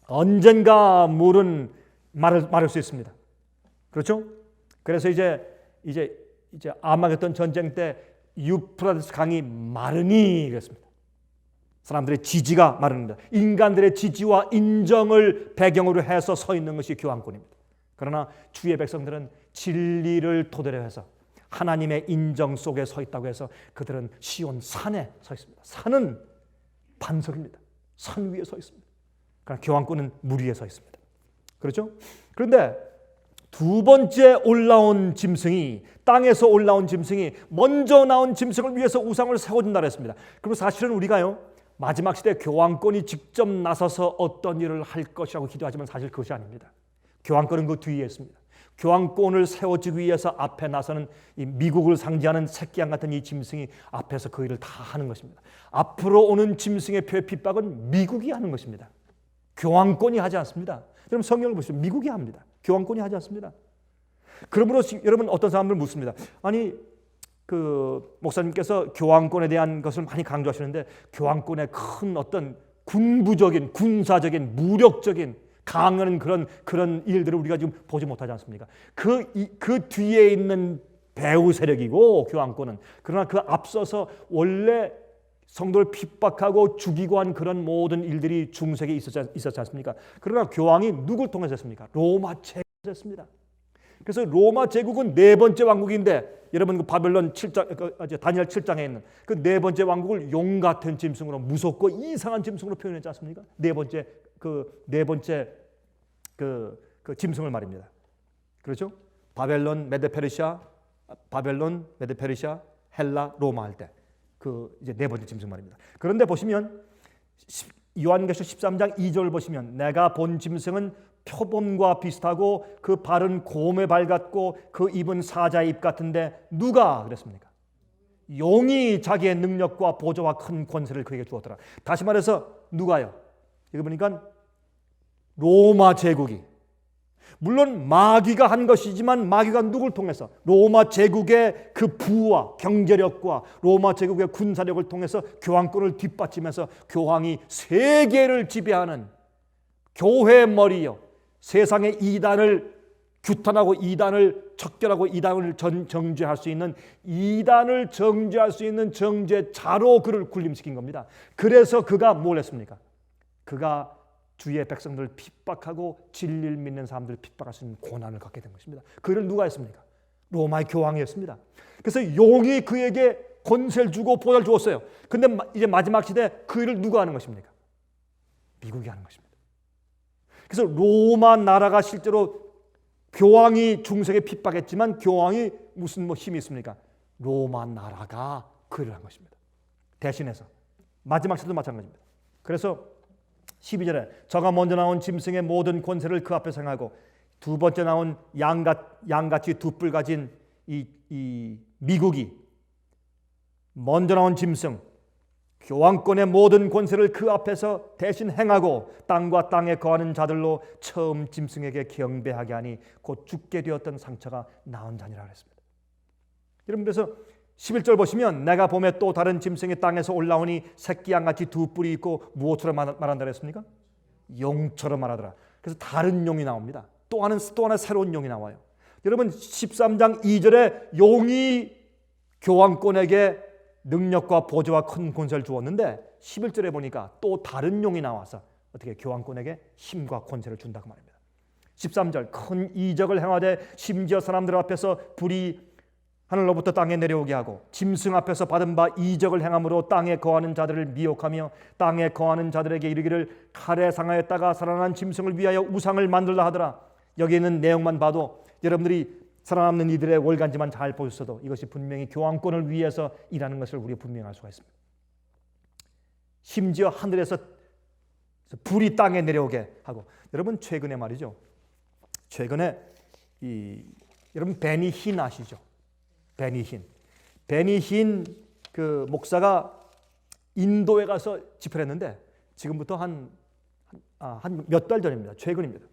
언젠가 물은 마를 수 있습니다. 그렇죠? 그래서 이제 아마겟돈 전쟁 때 유프라테스 강이 마르니 그랬습니다. 사람들의 지지가 마릅니다. 인간들의 지지와 인정을 배경으로 해서 서 있는 것이 교황권입니다. 그러나 주의 백성들은 진리를 토대로 해서 하나님의 인정 속에 서 있다고 해서 그들은 시온 산에 서 있습니다. 산은 반석입니다. 산 위에 서 있습니다. 그러나 교황권은 물 위에 서 있습니다. 그렇죠? 그런데 두 번째 올라온 짐승이, 땅에서 올라온 짐승이 먼저 나온 짐승을 위해서 우상을 세워준다 그랬습니다. 그리고 사실은 우리가요, 마지막 시대 교황권이 직접 나서서 어떤 일을 할 것이라고 기도하지만 사실 그것이 아닙니다. 교황권은 그 뒤에 있습니다. 교황권을 세워주기 위해서 앞에 나서는 이 미국을 상징하는 새끼양 같은 이 짐승이 앞에서 그 일을 다 하는 것입니다. 앞으로 오는 짐승의 표의 핍박은 미국이 하는 것입니다. 교황권이 하지 않습니다. 여러분 성경을 보시면 미국이 합니다. 교황권이 하지 않습니다. 그러므로 여러분 어떤 사람들 묻습니다. 아니 그 목사님께서 교황권에 대한 것을 많이 강조하시는데 교황권의 큰 어떤 군부적인 군사적인 무력적인 강하는 그런 일들을 우리가 지금 보지 못하지 않습니까? 그 뒤에 있는 배후 세력이고 교황권은 그러나 그 앞서서 원래 성도를 핍박하고 죽이고 한 그런 모든 일들이 중세기에 있었지 않습니까? 그러나 교황이 누굴 통해서 했습니까? 로마 제국에서 했습니다. 그래서 로마 제국은 네 번째 왕국인데 여러분 그 바벨론 7장 다니엘 7장에 있는 그 네 번째 왕국을 용 같은 짐승으로 무섭고 이상한 짐승으로 표현했지 않습니까? 네 번째 짐승을 말입니다. 그렇죠? 바벨론, 메데페르시아, 헬라, 로마 할 때 그 이제 네 번째 짐승 말입니다. 그런데 보시면 요한계시록 13장 2절 보시면 내가 본 짐승은 표범과 비슷하고 그 발은 곰의 발 같고 그 입은 사자의 입 같은데 누가 그랬습니까? 용이 자기의 능력과 보좌와 큰 권세를 그에게 주었더라. 다시 말해서 누가요? 여기 보니까 로마 제국이 물론 마귀가 한 것이지만 마귀가 누굴 통해서 로마 제국의 그 부와 경제력과 로마 제국의 군사력을 통해서 교황권을 뒷받침해서 교황이 세계를 지배하는 교회의 머리요 세상의 이단을 규탄하고 이단을 척결하고 이단을 정죄할 수 있는 이단을 정죄할 수 있는 정죄자로 그를 군림시킨 겁니다. 그래서 그가 뭘 했습니까? 그가 주의 백성들을 핍박하고 진리를 믿는 사람들을 핍박할 수 있는 고난을 갖게 된 것입니다. 그를 누가 했습니까? 로마의 교황이었습니다. 그래서 용이 그에게 권세를 주고 보좌를 주었어요. 근데 이제 마지막 시대 그 일을 누가 하는 것입니까? 미국이 하는 것입니다. 그래서 로마 나라가 실제로 교황이 중세에 핍박했지만 교황이 무슨 힘이 있습니까? 로마 나라가 그 일을 한 것입니다. 대신해서 마지막 시대도 마찬가지입니다. 그래서 12절에 저가 먼저 나온 짐승의 모든 권세를 그 앞에 행하고 두 번째 나온 양같이 두 뿔 가진 이 미국이 먼저 나온 짐승 교황권의 모든 권세를 그 앞에서 대신 행하고 땅과 땅에 거하는 자들로 처음 짐승에게 경배하게 하니 곧 죽게 되었던 상처가 나은 자니라 그랬습니다. 여러분 그래서 11절 보시면 내가 봄에 또 다른 짐승이 땅에서 올라오니 새끼 양같이 두 뿔이 있고 무엇처럼 말한다 그랬습니까? 용처럼 말하더라. 그래서 다른 용이 나옵니다. 또 하나 새로운 용이 나와요. 여러분 13장 2절에 용이 교황권에게 능력과 보좌와 큰 권세를 주었는데 11절에 보니까 또 다른 용이 나와서 어떻게 교황권에게 힘과 권세를 준다고 말입니다. 13절 큰 이적을 행하되 심지어 사람들 앞에서 불이 하늘로부터 땅에 내려오게 하고 짐승 앞에서 받은 바 이적을 행함으로 땅에 거하는 자들을 미혹하며 땅에 거하는 자들에게 이르기를 칼에 상하였다가 살아난 짐승을 위하여 우상을 만들라 하더라. 여기 있는 내용만 봐도 여러분들이 살아남는 이들의 월간지만 잘 보셨어도 이것이 분명히 교황권을 위해서 일하는 것을 우리가 분명히 알 수가 있습니다. 심지어 하늘에서 불이 땅에 내려오게 하고 여러분 최근에 말이죠. 최근에 여러분 베니 힌 아시죠? 베니 힌 그 목사가 인도에 가서 집회를 했는데 지금부터 한 몇 달 전입니다. 최근입니다.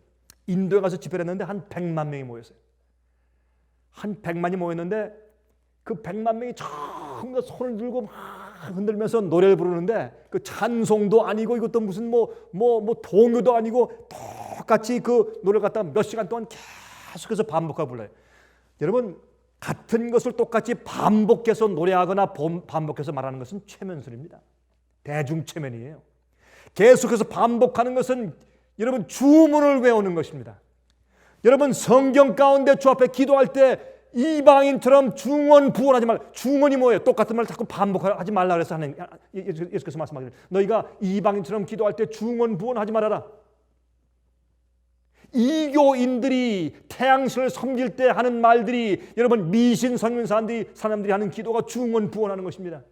인도에 가서 집회를 했는데 한 100만 명이 모였어요. 한 100만이 모였는데 그 100만 명이 전부 다 손을 들고 막 흔들면서 노래를 부르는데 그 찬송도 아니고 이것도 무슨 동요도 아니고 똑같이 그 노래를 갖다가 몇 시간 동안 계속해서 반복하고 불러요. 여러분 같은 것을 똑같이 반복해서 노래하거나 반복해서 말하는 것은 최면술입니다. 대중최면이에요. 계속해서 반복하는 것은 여러분 주문을 외우는 것입니다. 여러분 성경 가운데 주 앞에 기도할 때 이방인처럼 중언부언하지 말라. 중언이 뭐예요? 똑같은 말을 자꾸 반복하지 말라 그래서 하는 예수께서 말씀하시는 너희가 이방인처럼 기도할 때 중언부언하지 말아라. 이교인들이 태양신을 섬길 때 하는 말들이 여러분 미신 섬기는 사람들이 하는 기도가 중언부언하는 것입니다.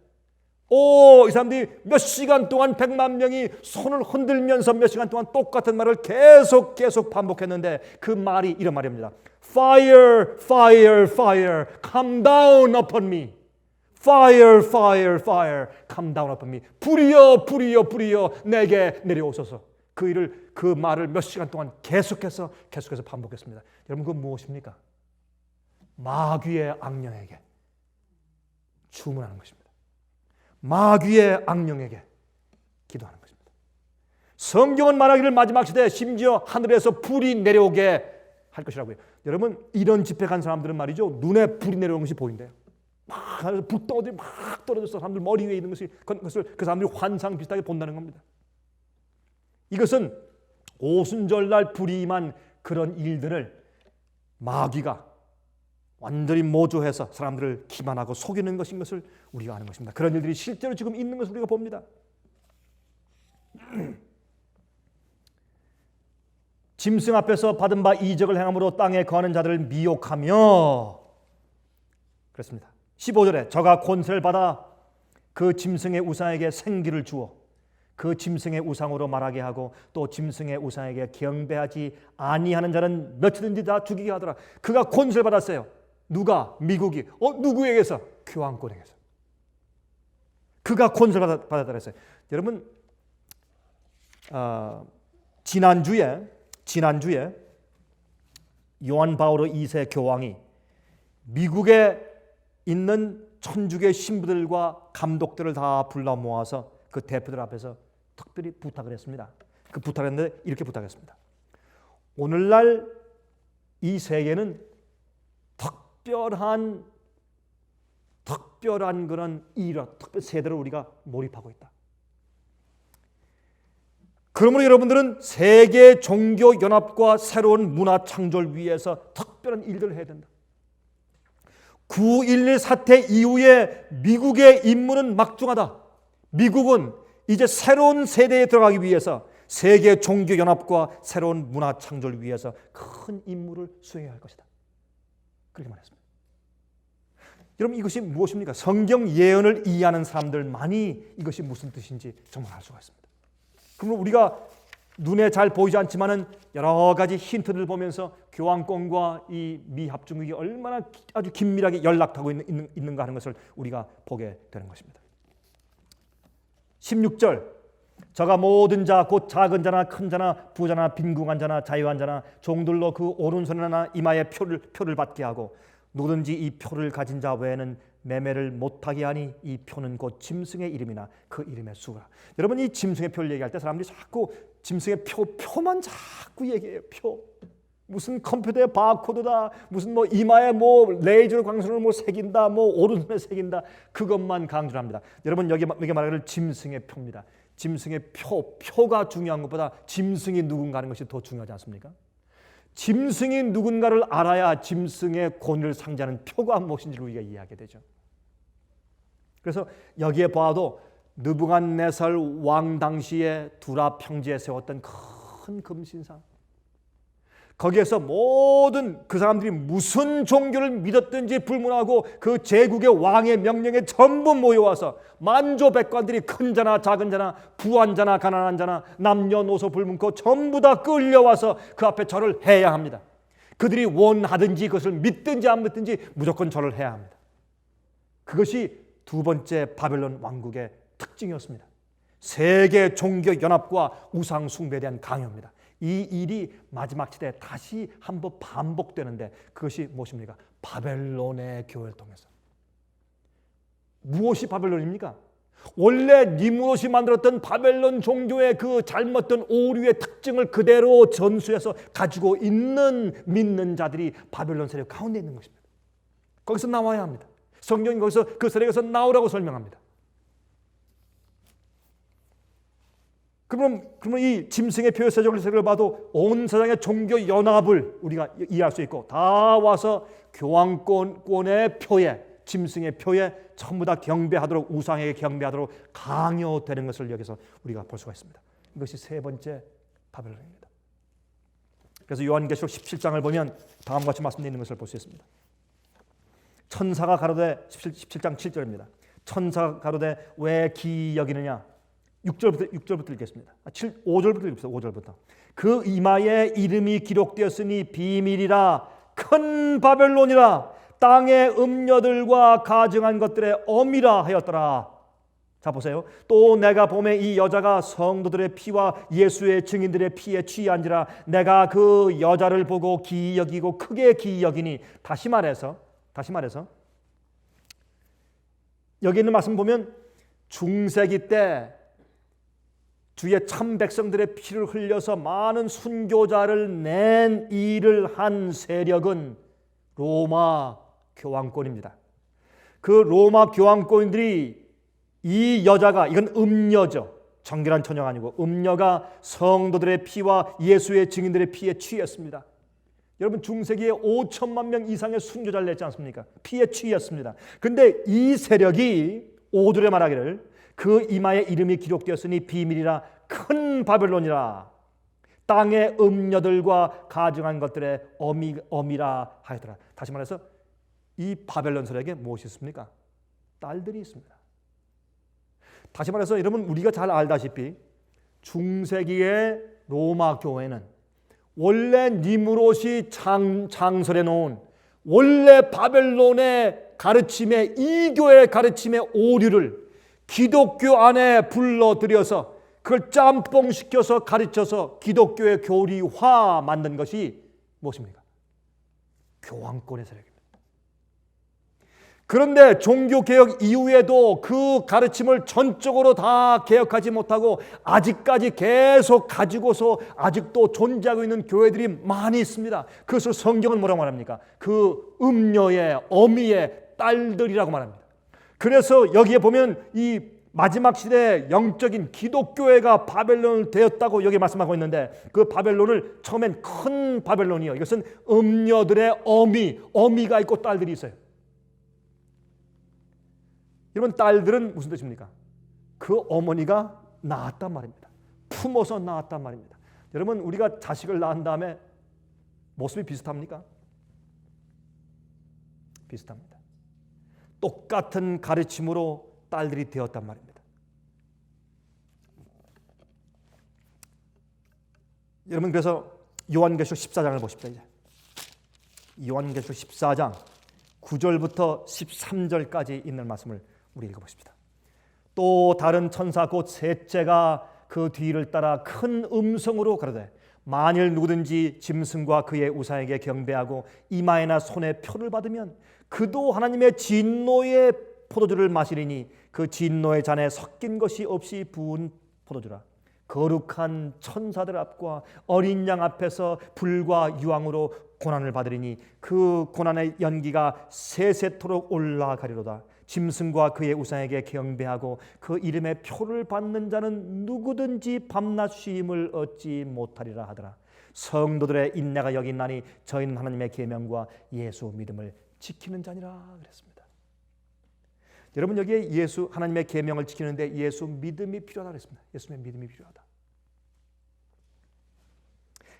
이 사람들이 몇 시간 동안 100만 명이 손을 흔들면서 몇 시간 동안 똑같은 말을 계속 반복했는데 그 말이 이런 말입니다. Fire, fire, fire, come down upon me. Fire, fire, fire, come down upon me. 불이여 내게 내려오소서. 그 말을 몇 시간 동안 계속해서 반복했습니다. 여러분, 그건 무엇입니까? 마귀의 악령에게 주문하는 것입니다. 마귀의 악령에게 기도하는 것입니다. 성경은 말하기를 마지막 시대에 심지어 하늘에서 불이 내려오게 할 것이라고요. 여러분, 이런 집회 간 사람들은 말이죠, 눈에 불이 내려오는 것이 보인대요. 막 불덩어들이 막 떨어져서 사람들 머리 위에 있는 것을 그 사람들이 환상 비슷하게 본다는 겁니다. 이것은 오순절날 불이 임한 그런 일들을 마귀가 완전히 모조해서 사람들을 기만하고 속이는 것인 것을 우리가 아는 것입니다. 그런 일들이 실제로 지금 있는 것을 우리가 봅니다. 짐승 앞에서 받은 바 이적을 행함으로 땅에 거하는 자들을 미혹하며, 그렇습니다. 15절에 저가 권세를 받아 그 짐승의 우상에게 생기를 주어 그 짐승의 우상으로 말하게 하고 또 짐승의 우상에게 경배하지 아니하는 자는 몇이든지 다 죽이게 하더라. 그가 권세를 받았어요. 누가? 미국이. 누구에게서? 교황권에게서. 그가 권세를 받았다 그랬어요. 여러분, 지난주에 요한 바오로 2세 교황이 미국에 있는 천주교 신부들과 감독들을 다 불러 모아서 그 대표들 앞에서 특별히 부탁을 했습니다. 그 부탁을 했는데 이렇게 부탁했습니다. 오늘날 이 세계는 특별한 그런 특별 세대로 우리가 몰입하고 있다. 그러므로 여러분들은 세계 종교 연합과 새로운 문화 창조를 위해서 특별한 일들을 해야 된다. 9.11 사태 이후에 미국의 임무는 막중하다. 미국은 이제 새로운 세대에 들어가기 위해서 세계 종교 연합과 새로운 문화 창조를 위해서 큰 임무를 수행해야 할 것이다. 그렇게 말했습니다. 여러분, 이것이 무엇입니까? 성경 예언을 이해하는 사람들만이 이것이 무슨 뜻인지 정말 알 수가 있습니다. 그러면 우리가 눈에 잘 보이지 않지만은 여러 가지 힌트를 보면서 교황권과 이 미합중국이 얼마나 아주 긴밀하게 연락하고 있는가 하는 것을 우리가 보게 되는 것입니다. 16절, 저가 모든 자 곧 작은 자나 큰 자나 부자나 빈궁한 자나 자유한 자나 종들로 그 오른손이나 이마에 표를 받게 하고 누구든지 이 표를 가진 자 외에는 매매를 못하게 하니 이 표는 곧 짐승의 이름이나 그 이름의 수라. 여러분, 이 짐승의 표를 얘기할 때 사람들이 자꾸 짐승의 표만 자꾸 얘기해요. 표. 무슨 컴퓨터에 바코드다, 무슨 이마에 레이저 광선을 새긴다, 오른손에 새긴다, 그것만 강조를 합니다. 여러분, 여기 말하기를 짐승의 표입니다. 짐승의 표가 중요한 것보다 짐승이 누군가 하는 것이 더 중요하지 않습니까? 짐승이 누군가를 알아야 짐승의 권위를 상징하는 표가 무엇인지를 우리가 이해하게 되죠. 그래서 여기에 봐도 느부갓네살 왕 당시에 두라 평지에 세웠던 큰 금신상, 거기에서 모든 그 사람들이 무슨 종교를 믿었든지 불문하고 그 제국의 왕의 명령에 전부 모여와서 만조백관들이 큰 자나 작은 자나 부한 자나 가난한 자나 남녀노소 불문코 전부 다 끌려와서 그 앞에 절을 해야 합니다. 그들이 원하든지 그것을 믿든지 안 믿든지 무조건 절을 해야 합니다. 그것이 두 번째 바벨론 왕국의 특징이었습니다. 세계 종교 연합과 우상 숭배에 대한 강요입니다. 이 일이 마지막 시대에 다시 한번 반복되는데 그것이 무엇입니까? 바벨론의 교회를 통해서. 무엇이 바벨론입니까? 원래 니무롯이 만들었던 바벨론 종교의 그 잘못된 오류의 특징을 그대로 전수해서 가지고 있는 믿는 자들이 바벨론 세력 가운데 있는 것입니다. 거기서 나와야 합니다. 성경이 거기서 그 세력에서 나오라고 설명합니다. 그러면 이 짐승의 표의 세력을 봐도 온 세상의 종교 연합을 우리가 이해할 수 있고 다 와서 교황권의 표에, 짐승의 표에 전부 다 경배하도록, 우상에게 경배하도록 강요되는 것을 여기서 우리가 볼 수가 있습니다. 이것이 세 번째 바벨론입니다. 그래서 요한계시록 17장을 보면 다음과 같이 말씀드리는 것을 볼 수 있습니다. 천사가 가로되 17장 7절입니다. 천사가 가로되 왜 기이 여기느냐. 6절부터 읽겠습니다. 5절부터 읽읍시다. 5절부터. 그 이마에 이름이 기록되었으니 비밀이라 큰 바벨론이라 땅의 음녀들과 가증한 것들의 엄이라 하였더라. 자 보세요. 또 내가 보매 이 여자가 성도들의 피와 예수의 증인들의 피에 취한지라 내가 그 여자를 보고 기이 여기고 크게 기이 여기니. 다시 말해서 여기 있는 말씀 보면 중세기 때 주의 참 백성들의 피를 흘려서 많은 순교자를 낸 일을 한 세력은 로마 교황권입니다. 그 로마 교황권들이 이 여자가, 이건 음녀죠. 정결한 처녀가 아니고 음녀가 성도들의 피와 예수의 증인들의 피에 취했습니다. 여러분 중세기에 5천만 명 이상의 순교자를 냈지 않습니까? 피에 취했습니다. 그런데 이 세력이 5절에 말하기를 그 이마에 이름이 기록되었으니 비밀이라 큰 바벨론이라 땅의 음녀들과 가증한 것들의 어미라 하였더라. 다시 말해서 이 바벨론 세력에 무엇이 있습니까? 딸들이 있습니다. 다시 말해서 여러분 우리가 잘 알다시피 중세기의 로마 교회는 원래 니무롯이 장설해 놓은 원래 바벨론의 가르침의 이교의 가르침의 오류를 기독교 안에 불러들여서 그걸 짬뽕시켜서 가르쳐서 기독교의 교리화 만든 것이 무엇입니까? 교황권의 세력입니다. 그런데 종교개혁 이후에도 그 가르침을 전적으로 다 개혁하지 못하고 아직까지 계속 가지고서 아직도 존재하고 있는 교회들이 많이 있습니다. 그것을 성경은 뭐라고 말합니까? 그 음녀의 어미의 딸들이라고 말합니다. 그래서 여기에 보면 이 마지막 시대의 영적인 기독교회가 바벨론을 되었다고 여기 말씀하고 있는데 그 바벨론을 처음엔 큰 바벨론이요. 이것은 음녀들의 어미가 있고 딸들이 있어요. 여러분 딸들은 무슨 뜻입니까? 그 어머니가 낳았단 말입니다. 품어서 낳았단 말입니다. 여러분 우리가 자식을 낳은 다음에 모습이 비슷합니까? 비슷합니다. 똑같은 가르침으로 딸들이 되었단 말입니다. 여러분 그래서 요한계시록 14장을 보십시오. 이제 요한계시록 14장 9절부터 13절까지 있는 말씀을 우리 읽어보십시다. 또 다른 천사 곧 셋째가 그 뒤를 따라 큰 음성으로 가로되 만일 누구든지 짐승과 그의 우상에게 경배하고 이마에나 손에 표를 받으면 그도 하나님의 진노의 포도주를 마시리니 그 진노의 잔에 섞인 것이 없이 부은 포도주라. 거룩한 천사들 앞과 어린 양 앞에서 불과 유황으로 고난을 받으리니 그 고난의 연기가 세세토록 올라가리로다. 짐승과 그의 우상에게 경배하고 그 이름의 표를 받는 자는 누구든지 밤낮 쉼을 얻지 못하리라 하더라. 성도들의 인내가 여기 있나니 저희는 하나님의 계명과 예수 믿음을 지키는 자니라 그랬습니다. 여러분 여기에 예수 하나님의 계명을 지키는데 예수 믿음이 필요하다 그랬습니다. 예수님의 믿음이 필요하다.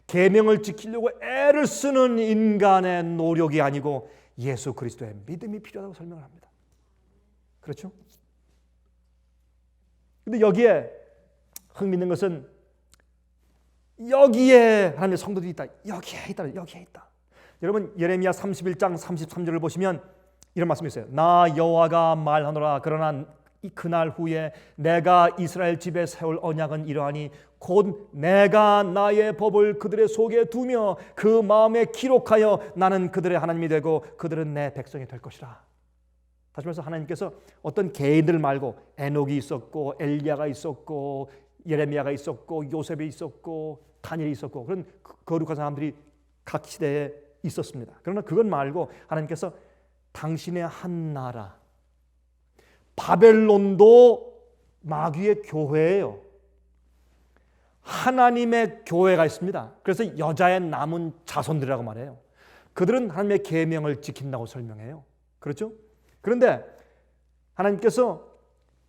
계명을 지키려고 애를 쓰는 인간의 노력이 아니고 예수 그리스도의 믿음이 필요하다고 설명을 합니다. 그렇죠? 근데 여기에 흥미있는 것은 여기에 하나님의 성도들이 있다. 여기에 있다. 여러분 예레미야 31장 33절을 보시면 이런 말씀이 있어요. 나 여호와가 말하노라. 그러나 그날 후에 내가 이스라엘 집에 세울 언약은 이러하니 곧 내가 나의 법을 그들의 속에 두며 그 마음에 기록하여 나는 그들의 하나님이 되고 그들은 내 백성이 될 것이라. 다시 말해서 하나님께서 어떤 개인들 말고 에녹이 있었고 엘리야가 있었고 예레미야가 있었고 요셉이 있었고 다니엘이 있었고 그런 거룩한 사람들이 각 시대에 있었습니다. 그러나 그건 말고 하나님께서 당신의 한 나라 바벨론도 마귀의 교회예요. 하나님의 교회가 있습니다. 그래서 여자의 남은 자손들이라고 말해요. 그들은 하나님의 계명을 지킨다고 설명해요. 그렇죠? 그런데 하나님께서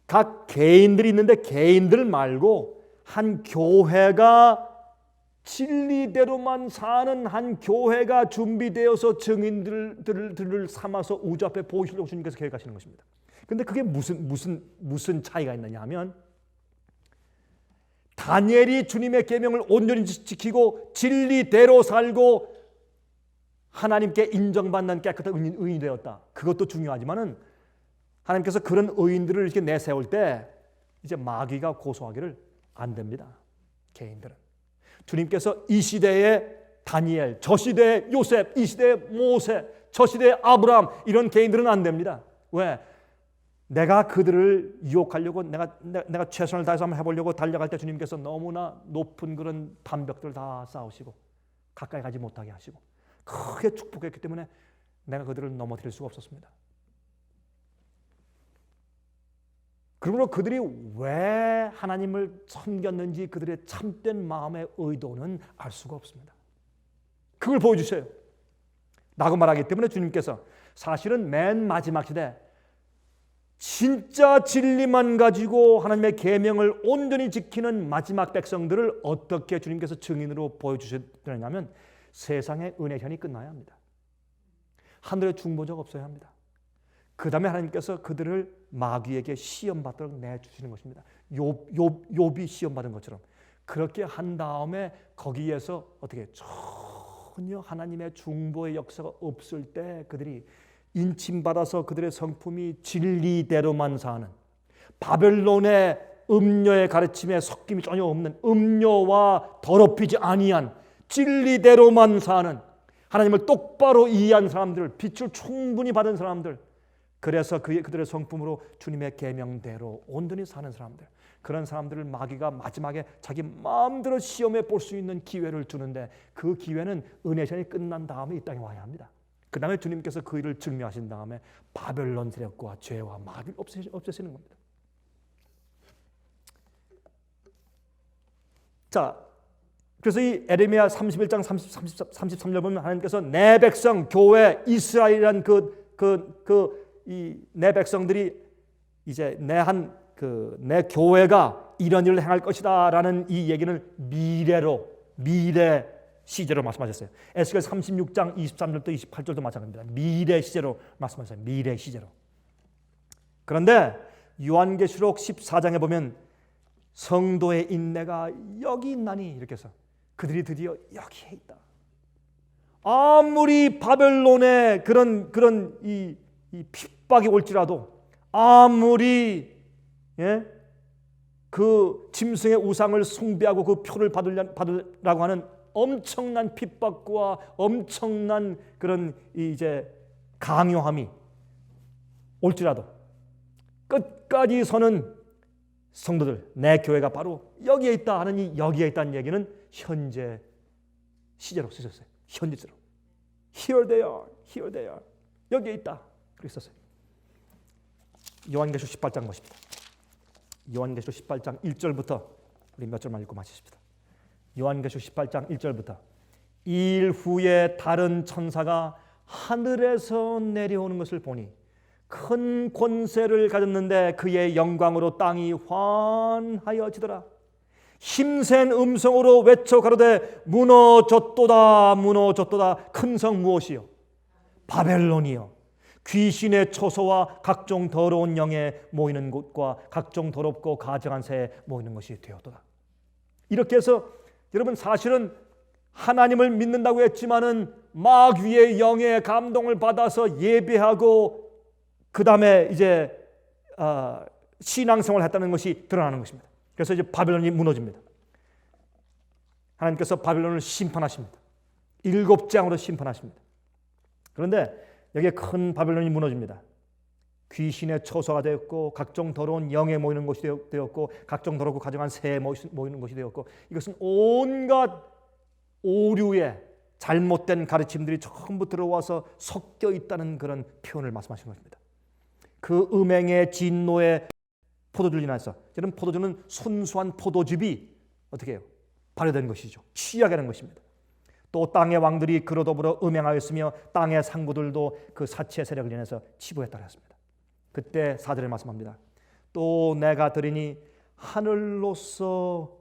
각 개인들이 있는데 개인들 말고 한 교회가 진리대로만 사는 한 교회가 준비되어서 증인들을 삼아서 우주 앞에 보이시려고 주님께서 계획하시는 것입니다. 근데 그게 무슨 차이가 있느냐 하면 다니엘이 주님의 계명을 온전히 지키고 진리대로 살고 하나님께 인정받는 깨끗한 의인이 되었다. 그것도 중요하지만은 하나님께서 그런 의인들을 이렇게 내세울 때 이제 마귀가 고소하기를 안 됩니다. 개인들은. 주님께서 이 시대에 다니엘, 저 시대에 요셉, 이 시대에 모세, 저 시대에 아브라함 이런 개인들은 안 됩니다. 왜? 내가 그들을 유혹하려고 내가 최선을 다해서 한번 해보려고 달려갈 때 주님께서 너무나 높은 그런 담벽들 다 쌓으시고 가까이 가지 못하게 하시고 크게 축복했기 때문에 내가 그들을 넘어뜨릴 수가 없었습니다. 그러므로 그들이 왜 하나님을 섬겼는지 그들의 참된 마음의 의도는 알 수가 없습니다. 그걸 보여주셔요. 라고 말하기 때문에 주님께서 사실은 맨 마지막 시대 진짜 진리만 가지고 하나님의 계명을 온전히 지키는 마지막 백성들을 어떻게 주님께서 증인으로 보여주셨느냐면 세상의 은혜현이 끝나야 합니다. 하늘의 중보자가 없어야 합니다. 그 다음에 하나님께서 그들을 마귀에게 시험받도록 내주시는 것입니다. 욥이 시험받은 것처럼 그렇게 한 다음에 거기에서 어떻게 전혀 하나님의 중보의 역사가 없을 때 그들이 인침받아서 그들의 성품이 진리대로만 사는 바벨론의 음료의 가르침에 섞임이 전혀 없는 음료와 더럽히지 아니한 진리대로만 사는 하나님을 똑바로 이해한 사람들, 빛을 충분히 받은 사람들, 그래서 그들의 성품으로 주님의 계명대로 온전히 사는 사람들, 그런 사람들을 마귀가 마지막에 자기 마음대로 시험해 볼 수 있는 기회를 주는데 그 기회는 은혜 시간이 끝난 다음에 이 땅에 와야 합니다. 그 다음에 주님께서 그 일을 증명하신 다음에 바벨론 세력과 죄와 마귀를 없애시는 겁니다. 자, 그래서 이 에레미야 31장 33절 보면 하나님께서 내 백성 교회 이스라엘이란 이 내 백성들이 이제 내 교회가 이런 일을 행할 것이다라는 이 얘기는 미래 시제로 말씀하셨어요. 에스겔 36장 23절부터 28절도 마찬가지입니다. 미래 시제로 말씀하셨어요. 미래 시제로. 그런데 요한계시록 14장에 보면 성도의 인내가 여기 있나니 이렇게 해서 그들이 드디어 여기에 있다. 아무리 바벨론의 그런 이 핍박이 올지라도 아무리 그 짐승의 우상을 숭배하고 그 표를 받으라고 하는 엄청난 핍박과 엄청난 그런 이제 강요함이 올지라도 끝까지 서는 성도들, 내 교회가 바로 여기에 있다 하는 이 여기에 있다는 얘기는 현재 시제로 쓰셨어요. 현재로. Here they are. 여기에 있다. 그렇게 썼어요. 요한계시록 18장 보십니다. 요한계시록 18장 1절부터 우리 몇 절만 읽고 마치십시다. 요한계시록 18장 1절부터 일 후에 다른 천사가 하늘에서 내려오는 것을 보니 큰 권세를 가졌는데 그의 영광으로 땅이 환하여지더라. 힘센 음성으로 외쳐 가로되 무너졌도다 무너졌도다. 큰 성 무엇이요? 바벨론이요. 귀신의 초소와 각종 더러운 영에 모이는 곳과 각종 더럽고 가증한 새에 모이는 것이 되었도다. 이렇게 해서 여러분 사실은 하나님을 믿는다고 했지만은 마귀의 영의 감동을 받아서 예배하고 그 다음에 이제 신앙생활을 했다는 것이 드러나는 것입니다. 그래서 이제 바벨론이 무너집니다. 하나님께서 바벨론을 심판하십니다. 7장으로 심판하십니다. 그런데 여기에 큰 바벨론이 무너집니다. 귀신의 처소가 되었고 각종 더러운 영에 모이는 것이 되었고 각종 더럽고 가증한 새에 모이는 것이 되었고 이것은 온갖 오류의 잘못된 가르침들이 전부 들어와서 섞여 있다는 그런 표현을 말씀하시는 것입니다. 그 음행의 진노의 포도주를 인해서 저는 포도주는 순수한 포도즙이 어떻게 해요? 발효된 것이죠. 취하게 하는 것입니다. 또 땅의 왕들이 그로 더불어 음행하였으며 땅의 상구들도 그 사치의 세력을 인해서 치부했다고 했습니다. 그때 4절에 말씀합니다. 또 내가 들으니 하늘로서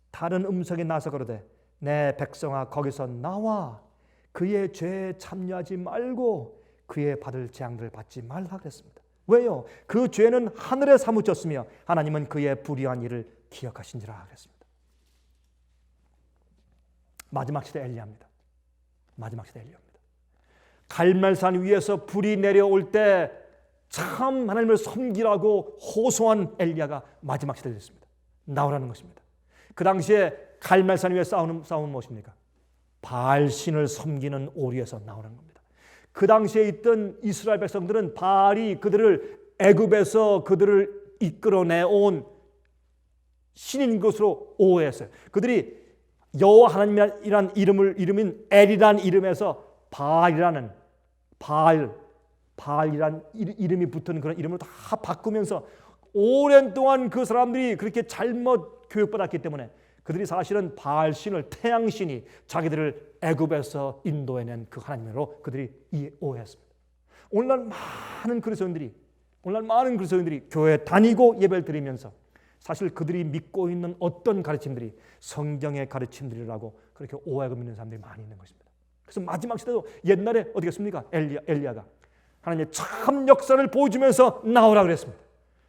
다른 음성이 나서 가로되 내 백성아 거기서 나와 그의 죄에 참여하지 말고 그의 받을 재앙들을 받지 말라 그랬습니다. 왜요? 그 죄는 하늘에 사무쳤으며 하나님은 그의 불의한 일을 기억하신지라 그랬습니다. 마지막 시대 엘리야입니다. 마지막 시대 엘리야입니다. 갈멜산 위에서 불이 내려올 때 참 하나님을 섬기라고 호소한 엘리야가 마지막 시대에 됐습니다. 나오라는 것입니다. 그 당시에 갈멜산 위에 싸우는 무엇입니까? 바알신을 섬기는 오류에서 나오는 겁니다. 그 당시에 있던 이스라엘 백성들은 바알이 그들을 애굽에서 그들을 이끌어내온 신인 것으로 오해했어요. 그들이 여호와 하나님이란 이름인 엘이란 이름에서 바알이란 이름이 붙은 그런 이름을 다 바꾸면서 오랜 동안 그 사람들이 그렇게 잘못 교육받았기 때문에 그들이 사실은 바알신을, 태양신이 자기들을 애굽에서 인도해낸 그 하나님으로 그들이 오해했습니다. 오늘날 많은 그리스도인들이 교회에 다니고 예배를 드리면서 사실 그들이 믿고 있는 어떤 가르침들이 성경의 가르침들이라고 그렇게 오해하고 믿는 사람들이 많이 있는 것입니다. 그래서 마지막 시대도 옛날에 어디겠습니까? 엘리야가 하나님의 참 역사를 보여주면서 나오라 그랬습니다.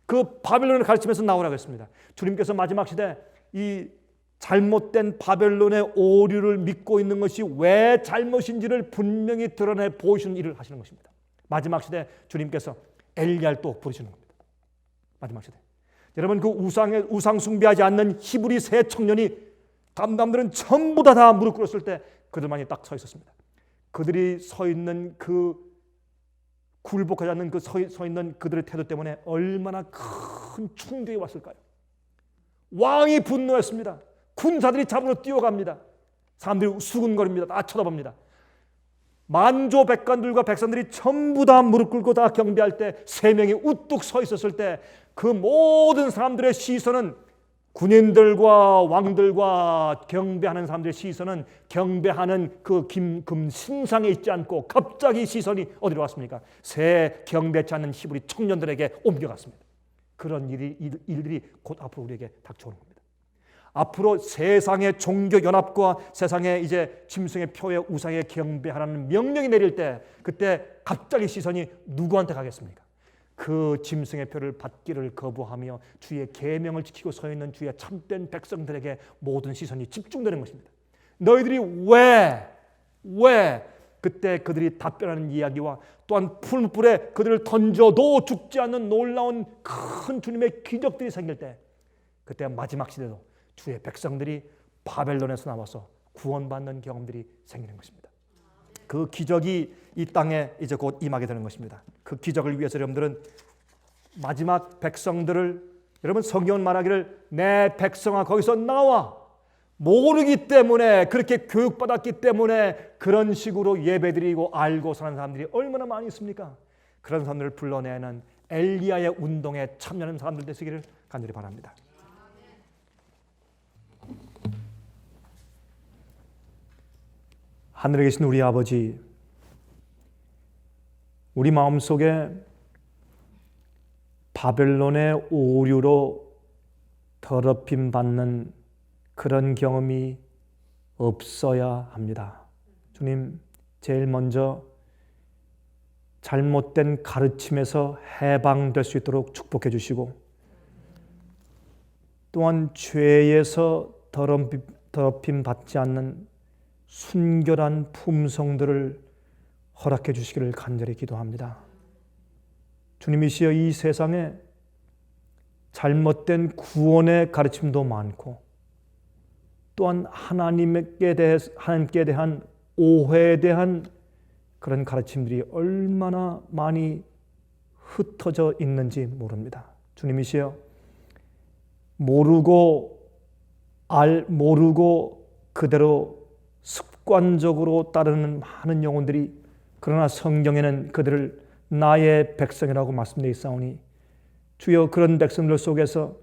그 바벨론을 가르치면서 나오라 그랬습니다. 주님께서 마지막 시대 이 잘못된 바벨론의 오류를 믿고 있는 것이 왜 잘못인지를 분명히 드러내 보이시는 일을 하시는 것입니다. 마지막 시대 주님께서 엘리야를 또 부르시는 겁니다. 마지막 시대. 여러분, 그 우상 숭배하지 않는 히브리 세 청년이 남들은 전부 다 무릎 꿇었을 때 그들만이 딱 서 있었습니다. 그들이 서 있는 그 굴복하지 않는 그 서 있는 그들의 태도 때문에 얼마나 큰 충격이 왔을까요? 왕이 분노했습니다. 군사들이 잡으러 뛰어갑니다. 사람들이 수군거립니다. 다 쳐다봅니다. 만조 백관들과 백성들이 전부 다 무릎 꿇고 다 경배할 때 세 명이 우뚝 서 있었을 때 그 모든 사람들의 시선은, 군인들과 왕들과 경배하는 사람들의 시선은 경배하는 그 금 신상에 있지 않고 갑자기 시선이 어디로 왔습니까? 새 경배치 않는 히브리 청년들에게 옮겨갔습니다. 그런 일들이 곧 앞으로 우리에게 닥쳐오는 겁니다. 앞으로 세상의 종교 연합과 세상의 이제 짐승의 표의 우상에 경배하라는 명령이 내릴 때 그때 갑자기 시선이 누구한테 가겠습니까? 그 짐승의 표를 받기를 거부하며 주의 계명을 지키고 서 있는 주의 참된 백성들에게 모든 시선이 집중되는 것입니다. 너희들이 왜 그때 그들이 답변하는 이야기와 또한 풀불에 그들을 던져도 죽지 않는 놀라운 큰 주님의 기적들이 생길 때 그때 마지막 시대도 주의 백성들이 바벨론에서 나와서 구원받는 경험들이 생기는 것입니다. 그 기적이 이 땅에 이제 곧 임하게 되는 것입니다. 그 기적을 위해서 여러분들은 마지막 백성들을, 여러분 성경은 말하기를 내 백성아 거기서 나와, 모르기 때문에 그렇게 교육받았기 때문에 그런 식으로 예배드리고 알고 사는 사람들이 얼마나 많이 있습니까? 그런 사람들을 불러내는 엘리야의 운동에 참여하는 사람들 되시기를 간절히 바랍니다. 하늘에 계신 우리 아버지, 우리 마음속에 바벨론의 오류로 더럽힘 받는 그런 경험이 없어야 합니다. 주님, 제일 먼저 잘못된 가르침에서 해방될 수 있도록 축복해 주시고, 또한 죄에서 더럽힘 받지 않는 순결한 품성들을 허락해 주시기를 간절히 기도합니다. 주님이시여, 이 세상에 잘못된 구원의 가르침도 많고 또한 하나님께 대한 오해에 대한 그런 가르침들이 얼마나 많이 흩어져 있는지 모릅니다. 주님이시여, 모르고 그대로 습관적으로 따르는 많은 영혼들이, 그러나 성경에는 그들을 나의 백성이라고 말씀되어 있사오니 주여, 그런 백성들 속에서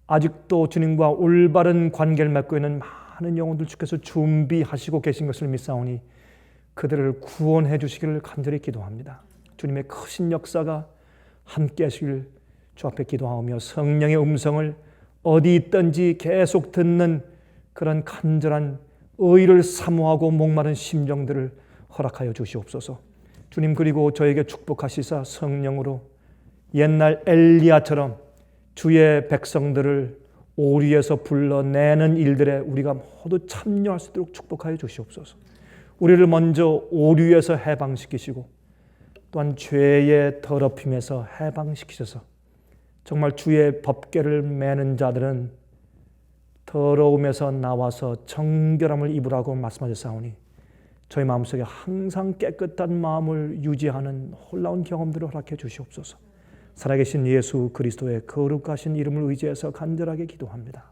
아직도 주님과 올바른 관계를 맺고 있는 많은 영혼들 주께서 준비하시고 계신 것을 믿사오니 그들을 구원해 주시기를 간절히 기도합니다. 주님의 크신 역사가 함께 하시길 주 앞에 기도하며 성령의 음성을 어디 있든지 계속 듣는 그런 간절한 의를 사모하고 목마른 심정들을 허락하여 주시옵소서. 주님, 그리고 저에게 축복하시사 성령으로 옛날 엘리야처럼 주의 백성들을 오류에서 불러내는 일들에 우리가 모두 참여할 수 있도록 축복하여 주시옵소서. 우리를 먼저 오류에서 해방시키시고 또한 죄의 더럽힘에서 해방시키셔서 정말 주의 법궤를 매는 자들은 더러움에서 나와서 정결함을 입으라고 말씀하셨사오니 저희 마음속에 항상 깨끗한 마음을 유지하는 놀라운 경험들을 허락해 주시옵소서. 살아계신 예수 그리스도의 거룩하신 이름을 의지해서 간절하게 기도합니다.